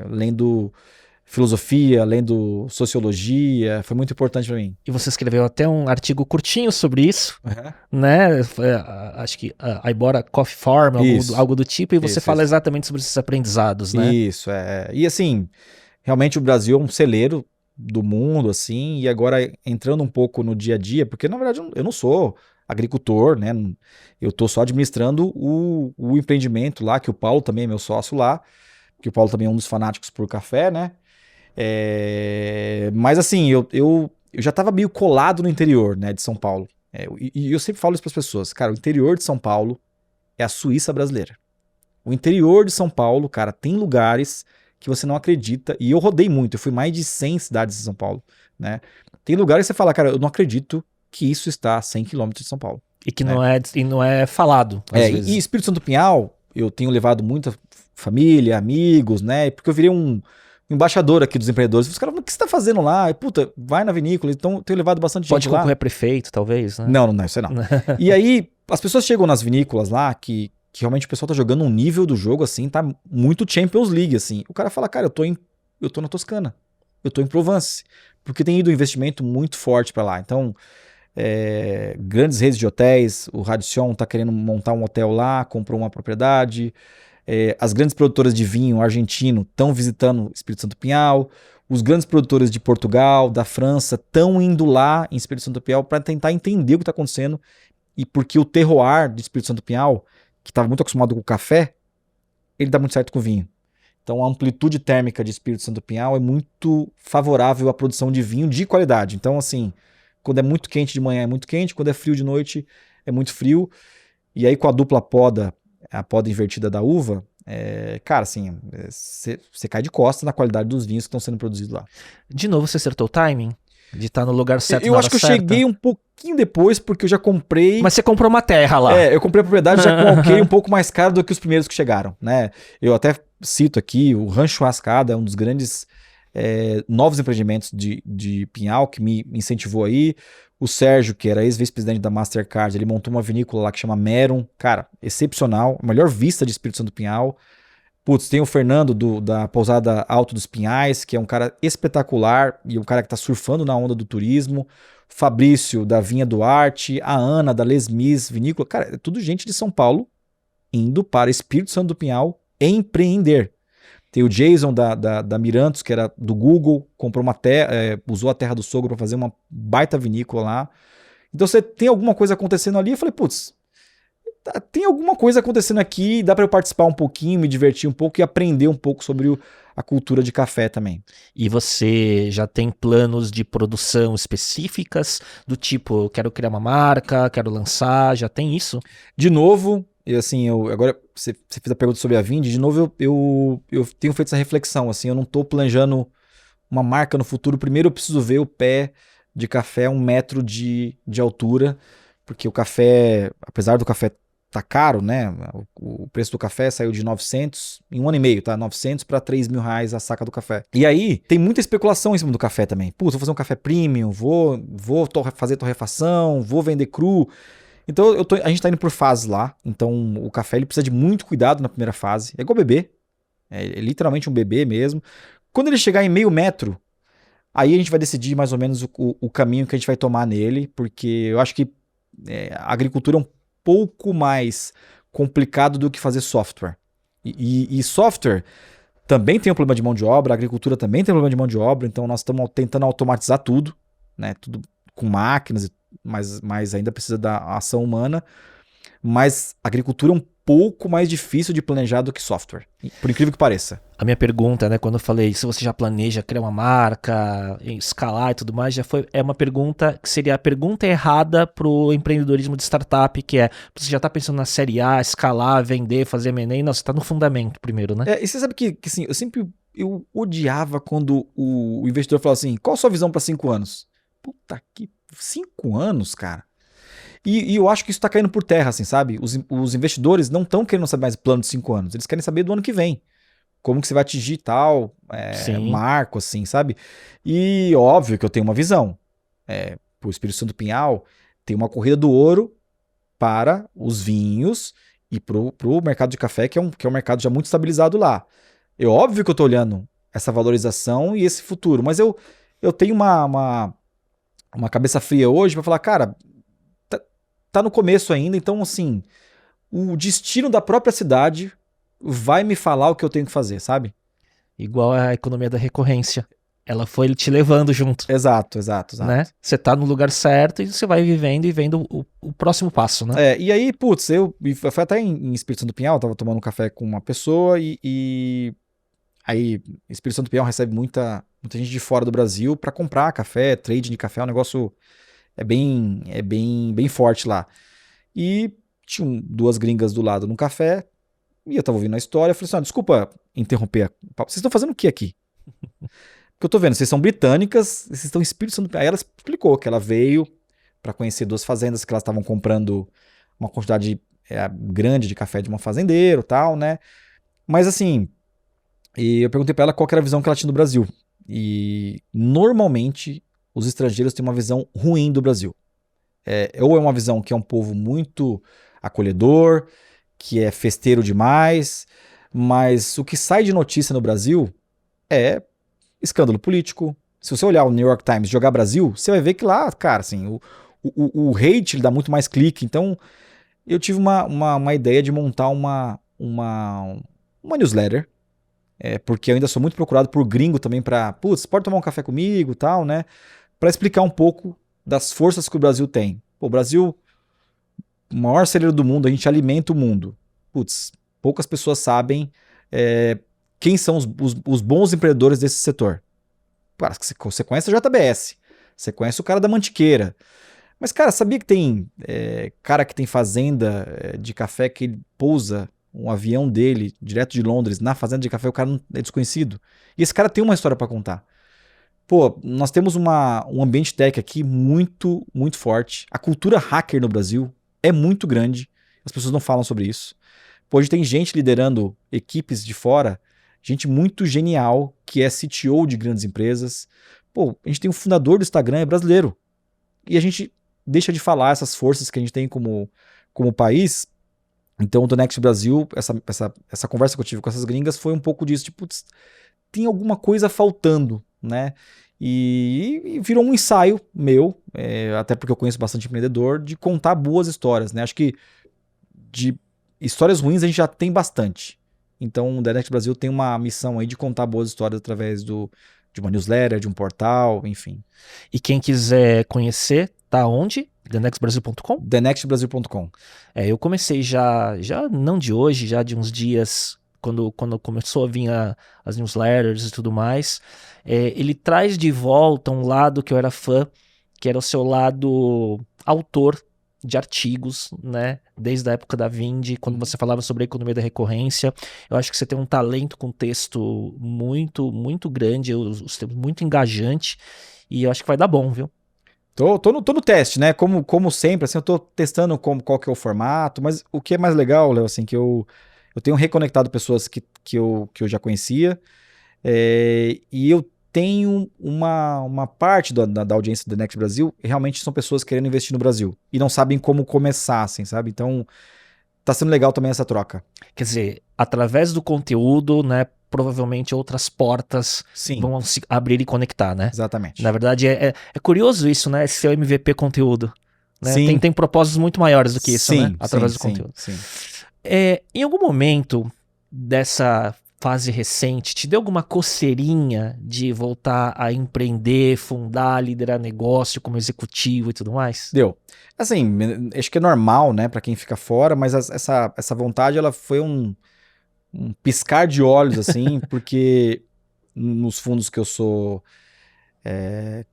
lendo filosofia, lendo sociologia, foi muito importante para mim. E você escreveu até um artigo curtinho sobre isso, né? Acho que a Ibora Coffee Farm, algo do tipo, e você fala exatamente sobre esses aprendizados, né? Isso, E assim, realmente o Brasil é um celeiro do mundo, assim, e agora entrando um pouco no dia a dia, porque na verdade eu não sou agricultor, né? Eu tô só administrando o empreendimento lá, que o Paulo também é meu sócio lá, que o Paulo também é um dos fanáticos por café, né? Mas assim, eu já tava meio colado no interior, né, de São Paulo. E eu sempre falo isso pras pessoas. Cara, o interior de São Paulo é a Suíça brasileira. O interior de São Paulo, cara, tem lugares que você não acredita. E eu rodei muito, eu fui mais de 100 cidades de São Paulo, né? Tem lugares que você fala, cara, eu não acredito que isso está a 100 quilômetros de São Paulo. E que não é falado, às vezes. E Espírito Santo do Pinhal, eu tenho levado muita família, amigos, né? Porque eu virei um embaixador aqui dos empreendedores. Os caras falam, o que você tá fazendo lá? Puta, vai na vinícola. Então, eu tenho levado bastante gente lá. Pode concorrer prefeito, talvez, né? Não, isso não. E aí, as pessoas chegam nas vinícolas lá, que realmente o pessoal tá jogando um nível do jogo, assim, tá muito Champions League, assim. O cara fala, cara, eu tô na Toscana. Eu tô em Provence. Porque tem ido um investimento muito forte pra lá. Então, grandes redes de hotéis, o Radisson tá querendo montar um hotel lá, comprou uma propriedade. As grandes produtoras de vinho argentino estão visitando Espírito Santo do Pinhal. Os grandes produtores de Portugal, da França, estão indo lá em Espírito Santo do Pinhal para tentar entender o que está acontecendo. E porque o terroir de Espírito Santo do Pinhal, que estava muito acostumado com o café, ele dá muito certo com o vinho. Então a amplitude térmica de Espírito Santo do Pinhal é muito favorável à produção de vinho de qualidade. Então, assim, quando é muito quente de manhã é muito quente, quando é frio de noite é muito frio. E aí com a dupla poda, a poda invertida da uva, cara, assim, você cai de costas na qualidade dos vinhos que estão sendo produzidos lá. De novo, você acertou o timing? De estar no lugar certo Eu acho que eu cheguei um pouquinho depois, porque eu já comprei... Mas você comprou uma terra lá. Eu comprei a propriedade já com um alqueire um pouco mais caro do que os primeiros que chegaram, né? Eu até cito aqui, o Rancho Rascada é um dos grandes novos empreendimentos de Pinhal, que me incentivou aí. O Sérgio, que era ex-vice-presidente da Mastercard, ele montou uma vinícola lá que chama Meron. Cara, excepcional. A melhor vista de Espírito Santo do Pinhal. Putz, tem o Fernando da Pousada Alto dos Pinhais, que é um cara espetacular e um cara que tá surfando na onda do turismo. Fabrício, da Vinha Duarte. A Ana, da Lesmis Vinícola. Cara, é tudo gente de São Paulo indo para Espírito Santo do Pinhal empreender. Tem o Jason da Mirantos, que era do Google, comprou uma terra, usou a terra do sogro para fazer uma baita vinícola lá. Então você tem alguma coisa acontecendo ali, eu falei, putz, tem alguma coisa acontecendo aqui, dá para eu participar um pouquinho, me divertir um pouco e aprender um pouco sobre a cultura de café também. E você já tem planos de produção específicas, do tipo, eu quero criar uma marca, quero lançar, já tem isso? De novo, agora você fez a pergunta sobre a Vindi, de novo eu tenho feito essa reflexão, assim, eu não estou planejando uma marca no futuro. Primeiro eu preciso ver o pé de café a 1 metro de altura, porque o café, apesar do café tá caro, né, o preço do café saiu de 900 em 1 ano e meio, tá, 900 para 3 mil reais a saca do café. E aí tem muita especulação em cima do café também. Putz, vou fazer um café premium, vou fazer torrefação, vou vender cru. Então a gente tá indo por fases lá. Então o café ele precisa de muito cuidado na primeira fase. É igual bebê. É literalmente um bebê mesmo. Quando ele chegar em meio metro, aí a gente vai decidir mais ou menos o caminho que a gente vai tomar nele. Porque eu acho que a agricultura é um pouco mais complicado do que fazer software. E software também tem um problema de mão de obra. A agricultura também tem um problema de mão de obra. Então nós estamos tentando automatizar tudo, né? Tudo com máquinas, mas ainda precisa da ação humana. Mas a agricultura é um pouco mais difícil de planejar do que software, por incrível que pareça. A minha pergunta, né, quando eu falei se você já planeja criar uma marca, escalar e tudo mais, é uma pergunta que seria a pergunta errada pro empreendedorismo de startup, que é, você já tá pensando na série A, escalar, vender, fazer M&A? Não, você tá no fundamento primeiro, né? E você sabe que assim, eu odiava quando o investidor falava assim, qual a sua visão para 5 anos? Puta que 5 anos, cara. E eu acho que isso tá caindo por terra, assim, sabe? Os investidores não estão querendo saber mais plano de 5 anos, eles querem saber do ano que vem. Como que você vai atingir tal marco, assim, sabe? E óbvio que eu tenho uma visão. Pro Espírito Santo do Pinhal, tem uma corrida do ouro para os vinhos e pro mercado de café, que é um mercado já muito estabilizado lá. É óbvio que eu tô olhando essa valorização e esse futuro, mas eu tenho uma cabeça fria hoje para falar, cara, tá no começo ainda, então assim, o destino da própria cidade vai me falar o que eu tenho que fazer, sabe? Igual a economia da recorrência. Ela foi te levando junto. Exato. Né? Você tá no lugar certo e você vai vivendo e vendo o próximo passo, né? E aí, putz, eu fui até em Espírito Santo do Pinhal, tava tomando um café com uma pessoa e aí Espírito Santo do Pinhal recebe muita Muita gente de fora do Brasil para comprar café, trading de café, é um negócio bem forte lá. E tinham 2 gringas do lado no café, e eu tava ouvindo a história, eu falei assim, desculpa interromper, vocês estão fazendo o que aqui? Porque eu tô vendo, vocês são britânicas, vocês estão em Espírito Santo. Aí ela explicou que ela veio para conhecer 2 fazendas, que elas estavam comprando uma quantidade grande de café de um fazendeiro e tal, né? Mas assim, e eu perguntei para ela qual que era a visão que ela tinha do Brasil. E normalmente os estrangeiros têm uma visão ruim do Brasil. Ou é uma visão que é um povo muito acolhedor, que é festeiro demais, mas o que sai de notícia no Brasil é escândalo político. Se você olhar o New York Times e jogar Brasil, você vai ver que lá, cara, assim, o hate ele dá muito mais clique. Então, eu tive uma ideia de montar uma newsletter, porque eu ainda sou muito procurado por gringo também para, pode tomar um café comigo e tal, né? Para explicar um pouco das forças que o Brasil tem. Pô, o Brasil, o maior celeiro do mundo, a gente alimenta o mundo. Poucas pessoas sabem quem são os bons empreendedores desse setor. Cara, você conhece a JBS, você conhece o cara da Mantiqueira. Mas, cara, sabia que tem cara que tem fazenda de café que ele pousa um avião dele direto de Londres na fazenda de café, o cara não é desconhecido. E esse cara tem uma história para contar. Pô, nós temos um ambiente tech aqui muito, muito forte. A cultura hacker no Brasil é muito grande. As pessoas não falam sobre isso. Pô, hoje tem gente liderando equipes de fora, gente muito genial, que é CTO de grandes empresas. Pô, a gente tem um fundador do Instagram, é brasileiro. E a gente deixa de falar essas forças que a gente tem como país. Então, do Next Brasil, essa conversa que eu tive com essas gringas foi um pouco disso, tipo, tem alguma coisa faltando, né? E virou um ensaio meu, até porque eu conheço bastante empreendedor, de contar boas histórias, né? Acho que de histórias ruins a gente já tem bastante. Então o The Next Brasil tem uma missão aí de contar boas histórias através de uma newsletter, de um portal, enfim. E quem quiser conhecer, tá onde? thenextbrasil.com? thenextbrasil.com. Eu comecei já não de hoje, já de uns dias, quando começou a vir as newsletters e tudo mais. Ele traz de volta um lado que eu era fã, que era o seu lado autor de artigos, né? Desde a época da Vindi, quando você falava sobre a economia da recorrência. Eu acho que você tem um talento com texto muito, muito grande, os textos muito engajante, e eu acho que vai dar bom, viu? Tô no teste, né? Como sempre, assim, eu tô testando qual que é o formato, mas o que é mais legal, Léo, assim, que eu tenho reconectado pessoas que eu já conhecia, e eu tenho uma parte da audiência do Next Brasil, realmente são pessoas querendo investir no Brasil, e não sabem como começar, assim, sabe? Então, tá sendo legal também essa troca. Quer dizer, através do conteúdo, né, provavelmente outras portas vão se abrir e conectar, né? Exatamente. Na verdade, é curioso isso, né? Esse é o MVP conteúdo. Né? Sim. Tem propósitos muito maiores do que isso, né? Através do conteúdo. Sim. Em algum momento dessa fase recente, te deu alguma coceirinha de voltar a empreender, fundar, liderar negócio como executivo e tudo mais? Deu. Assim, acho que é normal, né, pra quem fica fora, mas essa vontade, ela foi um piscar de olhos, assim, porque nos fundos que eu sou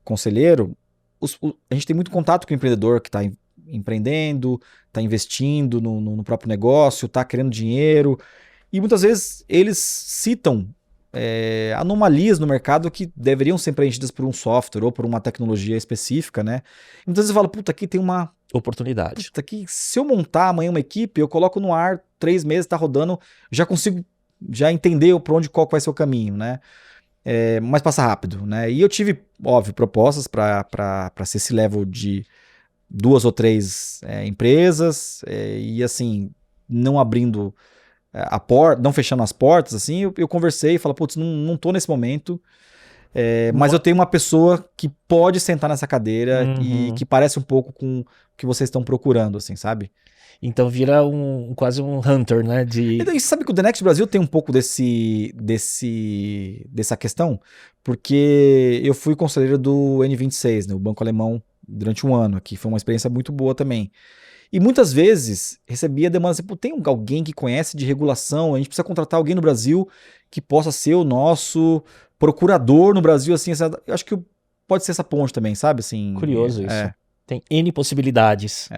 conselheiro, a gente tem muito contato com o empreendedor que está empreendendo, está investindo no próprio negócio, está querendo dinheiro, e muitas vezes eles citam anomalias no mercado que deveriam ser preenchidas por um software ou por uma tecnologia específica, né? E muitas vezes fala, puta, aqui tem uma oportunidade. Puta, aqui, se eu montar amanhã uma equipe, eu coloco no ar, 3 meses, tá rodando, já consigo já entender qual vai ser o caminho, né? Mas passa rápido, né? E eu tive, óbvio, propostas para ser esse level de 2 ou 3 empresas, e assim, não abrindo a porta, não fechando as portas, assim, eu conversei e falei, putz, não tô nesse momento, mas eu tenho uma pessoa que pode sentar nessa cadeira e que parece um pouco com o que vocês estão procurando, assim, sabe? Então vira quase um hunter, né? E sabe que o The Next Brasil tem um pouco dessa questão? Porque eu fui conselheiro do N26, né, o banco alemão, durante um ano, que foi uma experiência muito boa também. E muitas vezes recebia demandas assim, tem alguém que conhece de regulação, a gente precisa contratar alguém no Brasil que possa ser o nosso procurador no Brasil, assim, eu acho que pode ser essa ponte também, sabe? Assim, Curioso isso. Tem N possibilidades.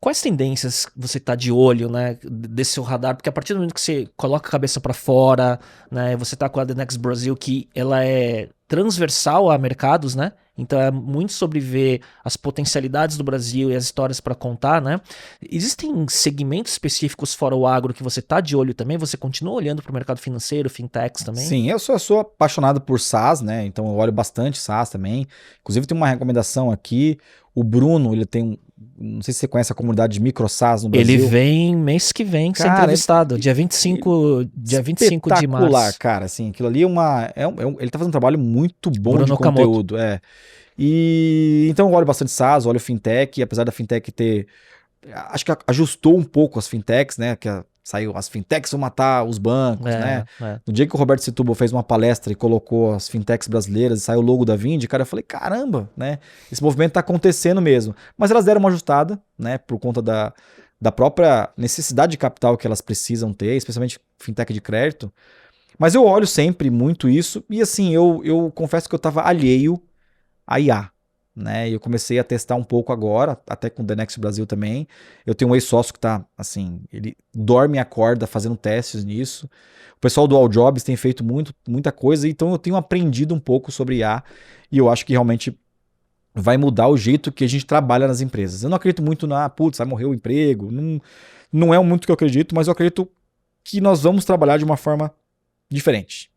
Quais tendências você tá de olho, né, desse seu radar? Porque a partir do momento que você coloca a cabeça para fora, né, você tá com a The Next Brazil, que ela é transversal a mercados, né? Então é muito sobre ver as potencialidades do Brasil e as histórias para contar, né? Existem segmentos específicos fora o agro que você tá de olho também? Você continua olhando para o mercado financeiro, fintechs também? Sim, eu sou apaixonado por SaaS, né? Então eu olho bastante SaaS também. Inclusive tem uma recomendação aqui. O Bruno, ele tem não sei se você conhece a comunidade de micro SaaS no Brasil. Ele vem mês que vem ser entrevistado, dia 25 de março. Espetacular, cara, assim, aquilo ali ele tá fazendo um trabalho muito bom Bruno de conteúdo, E então eu olho bastante SaaS, olho fintech, apesar da fintech acho que ajustou um pouco as fintechs, né, saiu, as fintechs vão matar os bancos, né? No dia que o Roberto Setúbal fez uma palestra e colocou as fintechs brasileiras e saiu o logo da Vindi, cara, eu falei, caramba, né? Esse movimento tá acontecendo mesmo. Mas elas deram uma ajustada, né? Por conta da própria necessidade de capital que elas precisam ter, especialmente fintech de crédito. Mas eu olho sempre muito isso e assim, eu confesso que eu tava alheio a IA. Né, e eu comecei a testar um pouco agora, até com o The Next Brasil também. Eu tenho um ex-sócio que tá, assim, ele dorme e acorda fazendo testes nisso. O pessoal do All Jobs tem feito muita coisa, então eu tenho aprendido um pouco sobre IA e eu acho que realmente vai mudar o jeito que a gente trabalha nas empresas. Eu não acredito muito vai morrer o emprego, não é muito que eu acredito, mas eu acredito que nós vamos trabalhar de uma forma diferente.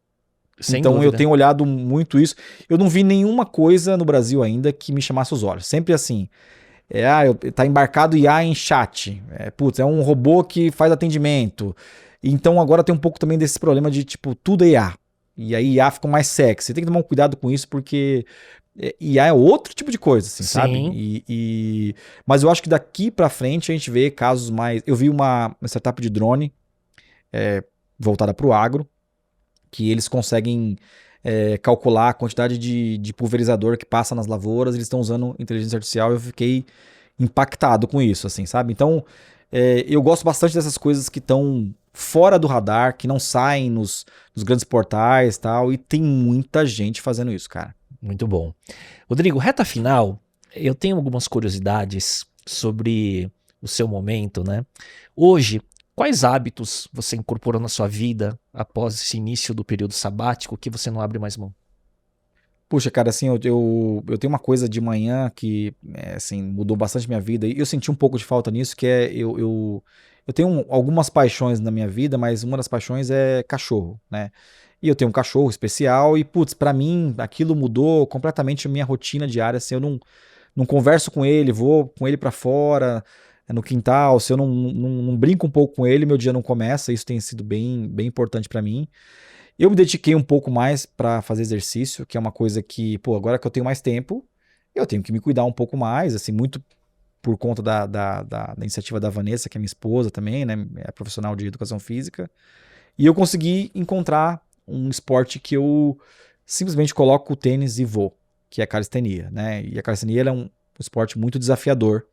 Então dúvida. Eu tenho olhado muito isso. Eu não vi nenhuma coisa no Brasil ainda que me chamasse os olhos. Sempre assim, tá embarcado IA em chat. É um robô que faz atendimento. Então agora tem um pouco também desse problema de tipo, tudo é IA. E aí IA fica mais sexy. Tem que tomar um cuidado com isso porque IA é outro tipo de coisa, assim, sabe? Mas eu acho que daqui pra frente a gente vê casos mais... Eu vi uma startup de drone voltada pro agro, que eles conseguem calcular a quantidade de pulverizador que passa nas lavouras, eles estão usando inteligência artificial e eu fiquei impactado com isso, assim, sabe? Então, eu gosto bastante dessas coisas que estão fora do radar, que não saem nos grandes portais e tal, e tem muita gente fazendo isso, cara. Muito bom. Rodrigo, reta final, eu tenho algumas curiosidades sobre o seu momento, né? Hoje, quais hábitos você incorporou na sua vida após esse início do período sabático que você não abre mais mão? Puxa, cara, assim, eu tenho uma coisa de manhã que, assim, mudou bastante minha vida e eu senti um pouco de falta nisso, que eu tenho algumas paixões na minha vida, mas uma das paixões é cachorro, né? E eu tenho um cachorro especial e, putz, pra mim, aquilo mudou completamente a minha rotina diária, assim, eu não converso com ele, vou com ele pra fora... no quintal, se eu não brinco um pouco com ele, meu dia não começa, isso tem sido bem, bem importante para mim. Eu me dediquei um pouco mais para fazer exercício, que é uma coisa que, agora que eu tenho mais tempo, eu tenho que me cuidar um pouco mais, assim, muito por conta da iniciativa da Vanessa, que é minha esposa também, né, é profissional de educação física, e eu consegui encontrar um esporte que eu simplesmente coloco o tênis e vou, que é a calistenia, né, e a calistenia é um esporte muito desafiador,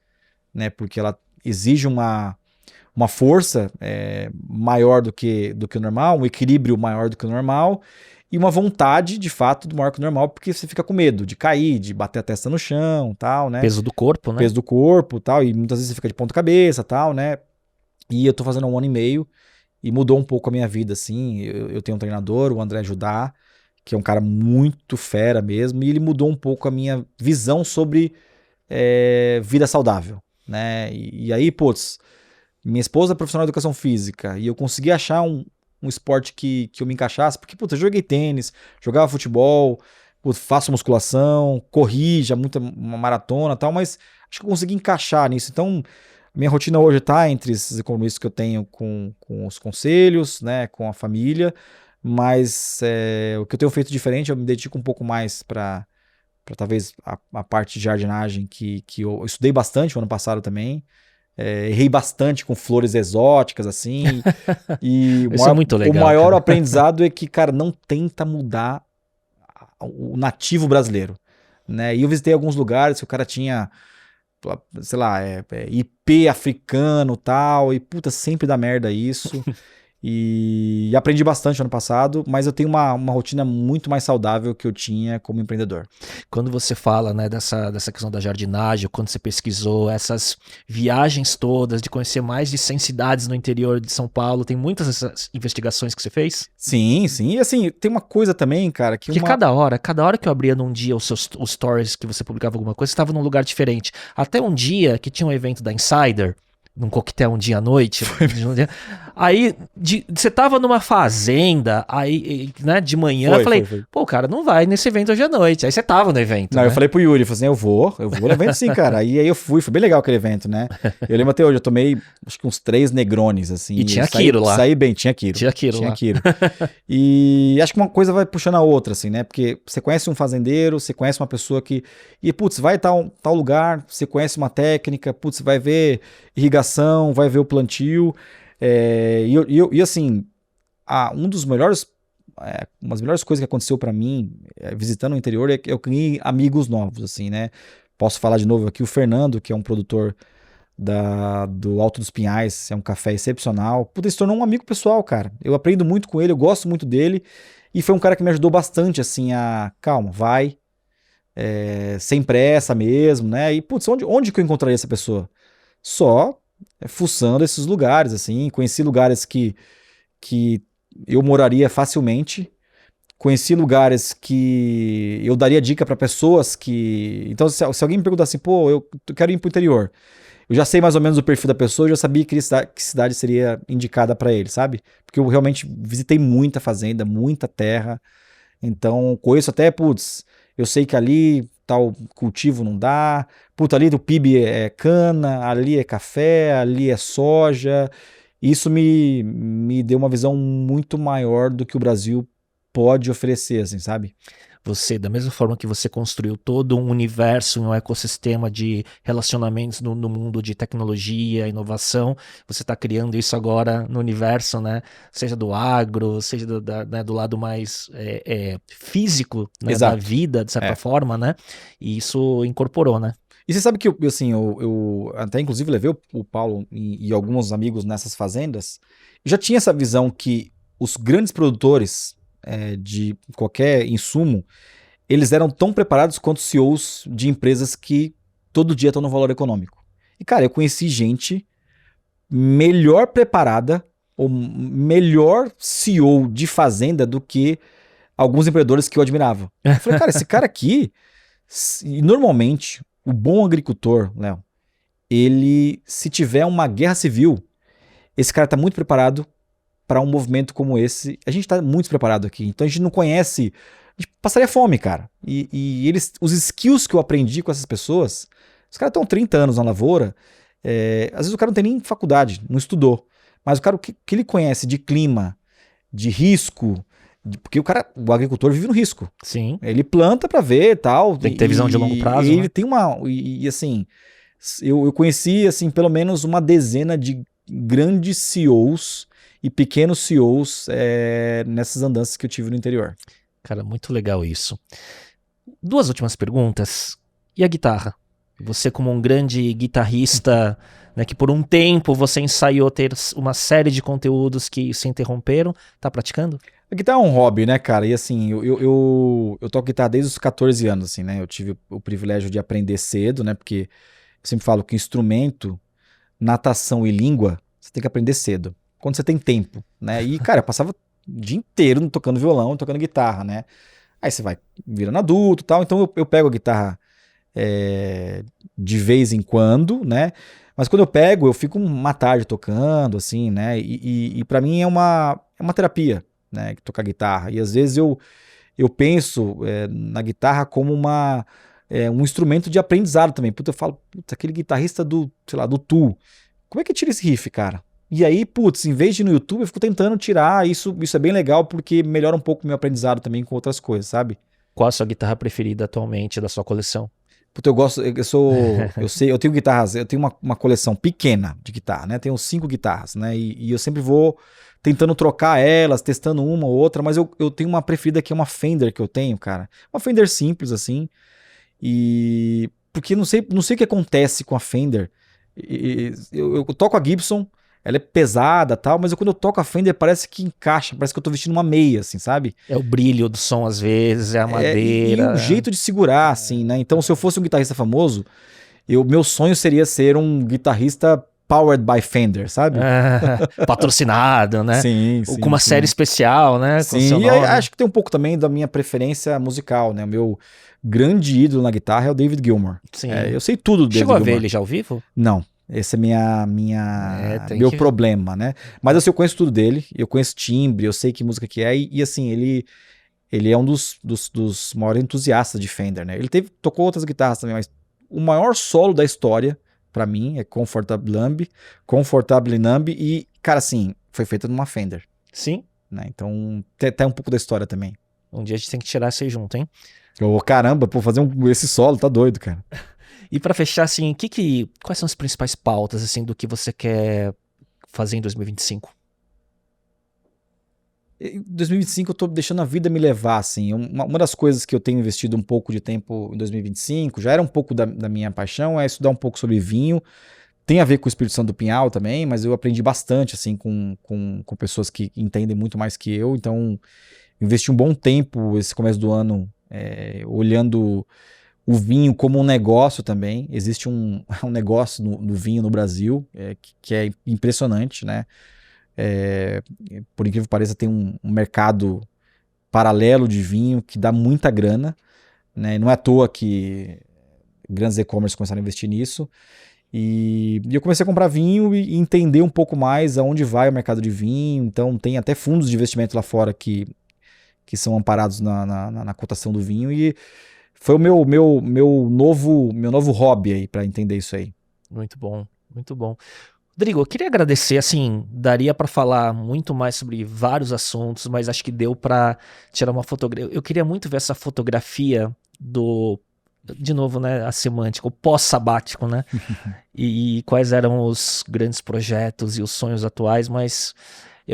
né, porque ela exige uma força maior do que o normal, um equilíbrio maior do que o normal e uma vontade, de fato, maior que o normal, porque você fica com medo de cair, de bater a testa no chão, tal, né? Peso do corpo, né? Peso do corpo, tal, e muitas vezes você fica de ponta cabeça, tal, né? E eu tô fazendo há 1 ano e meio e mudou um pouco a minha vida, assim. Eu tenho um treinador, o André Judá, que é um cara muito fera mesmo, e ele mudou um pouco a minha visão sobre vida saudável, né? E aí, minha esposa é profissional de educação física e eu consegui achar um esporte que eu me encaixasse, porque, eu joguei tênis, jogava futebol, faço musculação, corri já uma maratona e tal, mas acho que eu consegui encaixar nisso. Então, minha rotina hoje tá entre esses compromissos que eu tenho com os conselhos, né, com a família, mas o que eu tenho feito diferente, eu me dedico um pouco mais para talvez a parte de jardinagem que eu estudei bastante o ano passado também. Errei bastante com flores exóticas, assim. E isso é muito legal. O maior aprendizado é que, cara, não tenta mudar o nativo brasileiro, né? E eu visitei alguns lugares que o cara tinha, sei lá, IP africano e tal, e sempre dá merda isso. E aprendi bastante ano passado, mas eu tenho uma rotina muito mais saudável que eu tinha como empreendedor. Quando você fala, né, dessa questão da jardinagem, quando você pesquisou essas viagens todas, de conhecer mais de 100 cidades no interior de São Paulo, tem muitas dessas investigações que você fez? Sim. E assim, tem uma coisa também, cara, que Porque cada hora que eu abria num dia os stories que você publicava alguma coisa, você estava num lugar diferente. Até um dia que tinha um evento da Insider, num coquetel um dia à noite. Aí, você tava numa fazenda, aí, né, de manhã, eu falei, pô, o cara não vai nesse evento hoje à noite. Aí você tava no evento, Não, né? eu falei pro Yuri, falei assim, eu vou no evento sim, cara. Aí eu fui, foi bem legal aquele evento, né? Eu lembro até hoje, eu tomei, acho que uns 3 Negronis, assim. E tinha Quiro lá. Saí bem, tinha Quiro. Tinha Quiro lá. E acho que uma coisa vai puxando a outra, assim, né? Porque você conhece um fazendeiro, você conhece uma pessoa que... E, putz, vai tal lugar, você conhece uma técnica, putz, vai ver irrigação, vai ver o plantio. E assim, uma das melhores coisas que aconteceu pra mim visitando o interior é que eu ganhei amigos novos, assim, né? Posso falar de novo aqui o Fernando, que é um produtor do Alto dos Pinhais, é um café excepcional. Puta, se tornou um amigo pessoal, cara. Eu aprendo muito com ele, eu gosto muito dele. E foi um cara que me ajudou bastante, assim, calma, vai. Sem pressa mesmo, né? E, putz, onde que eu encontraria essa pessoa? Só fuçando esses lugares, assim. Conheci lugares que eu moraria facilmente. Conheci lugares que eu daria dica para pessoas que... Então, se alguém me perguntar assim, pô, eu quero ir pro interior. Eu já sei mais ou menos o perfil da pessoa, eu já sabia que cidade seria indicada para ele, sabe? Porque eu realmente visitei muita fazenda, muita terra. Então, conheço até, putz, eu sei que ali tal cultivo não dá. Puta, ali do PIB é cana, ali é café, ali é soja. Isso me deu uma visão muito maior do que o Brasil pode oferecer, assim, sabe? Você, da mesma forma que você construiu todo um universo, um ecossistema de relacionamentos no mundo de tecnologia, inovação, você está criando isso agora no universo, né? Seja do agro, seja do lado mais físico, né? Da vida, de certa forma, né? E isso incorporou, né? E você sabe que eu até inclusive levei o Paulo e alguns amigos nessas fazendas, eu já tinha essa visão que os grandes produtores de qualquer insumo, eles eram tão preparados quanto CEOs de empresas que todo dia estão no valor econômico. E, cara, eu conheci gente melhor preparada, ou melhor CEO de fazenda do que alguns empreendedores que eu admirava. Eu falei, cara, esse cara aqui, normalmente, o bom agricultor, Léo, ele, se tiver uma guerra civil, esse cara está muito preparado para um movimento como esse. A gente está muito despreparado aqui, então a gente não conhece, a gente passaria fome, cara. E os skills que eu aprendi com essas pessoas, os caras estão 30 anos na lavoura, às vezes o cara não tem nem faculdade, não estudou, mas o cara, o que ele conhece de clima, de risco, porque o agricultor vive no risco. Sim. Ele planta para ver e tal. Tem que ter visão de longo prazo. E ele tem assim, eu conheci, assim, pelo menos uma dezena de grandes CEOs e pequenos CEOs nessas andanças que eu tive no interior. Cara, muito legal isso. 2 últimas perguntas. E a guitarra? Você, como um grande guitarrista, né, que por um tempo você ensaiou ter uma série de conteúdos que se interromperam, tá praticando? A guitarra é um hobby, né, cara? E assim, eu toco guitarra desde os 14 anos, assim, né? Eu tive o privilégio de aprender cedo, né? Porque eu sempre falo que instrumento, natação e língua, você tem que aprender cedo, quando você tem tempo, né? E, cara, eu passava o dia inteiro tocando violão, tocando guitarra, né? Aí você vai virando adulto e tal, então eu pego a guitarra de vez em quando, né? Mas quando eu pego, eu fico uma tarde tocando, assim, né? E pra mim é uma terapia, né? Tocar guitarra. E às vezes eu penso na guitarra como um instrumento de aprendizado também. Puta, eu falo, aquele guitarrista sei lá, do Tool, como é que tira esse riff, cara? E aí, putz, em vez de ir no YouTube, eu fico tentando tirar. Isso é bem legal porque melhora um pouco o meu aprendizado também com outras coisas, sabe? Qual a sua guitarra preferida atualmente da sua coleção? Puta, eu tenho guitarras, eu tenho uma coleção pequena de guitarra, né? Tenho 5 guitarras, né? E eu sempre vou tentando trocar elas, testando uma ou outra, mas eu tenho uma preferida que é uma Fender que eu tenho, cara. Uma Fender simples, assim. Porque não sei o que acontece com a Fender. Eu toco a Gibson, ela é pesada e tal, mas quando eu toco a Fender parece que encaixa, parece que eu tô vestindo uma meia, assim, sabe? É o brilho do som às vezes, é a madeira. E o jeito de segurar, assim, né? Então, se eu fosse um guitarrista famoso, meu sonho seria ser um guitarrista powered by Fender, sabe? Patrocinado, né? Sim, Com uma série especial, né? Com seu Sim, e nome. acho que tem um pouco também da minha preferência musical, né? O meu grande ídolo na guitarra é o David Gilmour. Sim. Eu sei tudo do David Chegou a ver Gilmour. ele já ao vivo? Não. Esse é meu problema, né? Mas assim, eu conheço tudo dele, eu conheço timbre, eu sei que música que é, e assim, ele é um dos maiores entusiastas de Fender, né? Ele tocou outras guitarras também, mas o maior solo da história, pra mim, é Comfortably Numb, e, cara, assim, foi feito numa Fender. Sim. Né? Então, tem um pouco da história também. Um dia a gente tem que tirar isso aí junto, hein? Caramba, pô, fazer esse solo, tá doido, cara. E pra fechar, assim, quais são as principais pautas, assim, do que você quer fazer em 2025? Em 2025 eu tô deixando a vida me levar, assim. Uma das coisas que eu tenho investido um pouco de tempo em 2025, já era um pouco da minha paixão, é estudar um pouco sobre vinho. Tem a ver com o Espírito Santo do Pinhal também, mas eu aprendi bastante, assim, com pessoas que entendem muito mais que eu. Então, investi um bom tempo esse começo do ano olhando o vinho como um negócio também. Existe um negócio no vinho no Brasil que é impressionante, né? Por incrível que pareça, tem um mercado paralelo de vinho que dá muita grana, né? Não é à toa que grandes e-commerce começaram a investir nisso. E eu comecei a comprar vinho e entender um pouco mais aonde vai o mercado de vinho. Então tem até fundos de investimento lá fora que são amparados na cotação do vinho, e foi o meu novo hobby aí para entender isso aí. Muito bom, muito bom. Rodrigo, eu queria agradecer, assim, daria para falar muito mais sobre vários assuntos, mas acho que deu para tirar uma fotografia. Eu queria muito ver essa fotografia de novo, né, a semântica, o pós-sabático, né? e quais eram os grandes projetos e os sonhos atuais, mas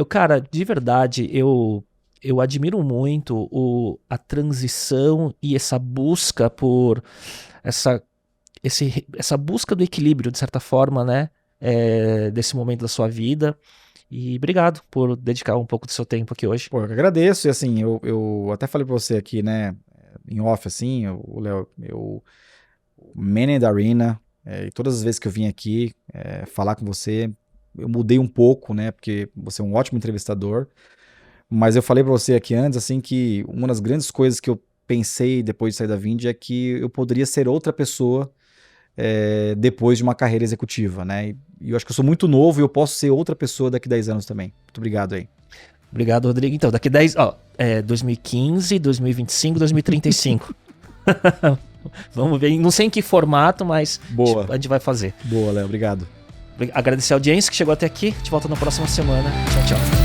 cara, de verdade, eu admiro muito a transição e essa busca por essa busca do equilíbrio, de certa forma, né? Desse momento da sua vida. E obrigado por dedicar um pouco do seu tempo aqui hoje. Pô, eu agradeço. E assim, eu até falei pra você aqui, né, em off, assim, o Léo, Man in the Arena, e todas as vezes que eu vim aqui falar com você, eu mudei um pouco, né, porque você é um ótimo entrevistador. Mas eu falei pra você aqui antes, assim, que uma das grandes coisas que eu pensei depois de sair da Vindy é que eu poderia ser outra pessoa depois de uma carreira executiva, né? E eu acho que eu sou muito novo e eu posso ser outra pessoa daqui a 10 anos também. Muito obrigado aí. Obrigado, Rodrigo. Então, daqui 10... 2015, 2025, 2035. Vamos ver. Não sei em que formato, mas Boa. A gente vai fazer. Boa, Léo. Obrigado. Agradecer a audiência que chegou até aqui. A gente volta na próxima semana. Tchau, tchau.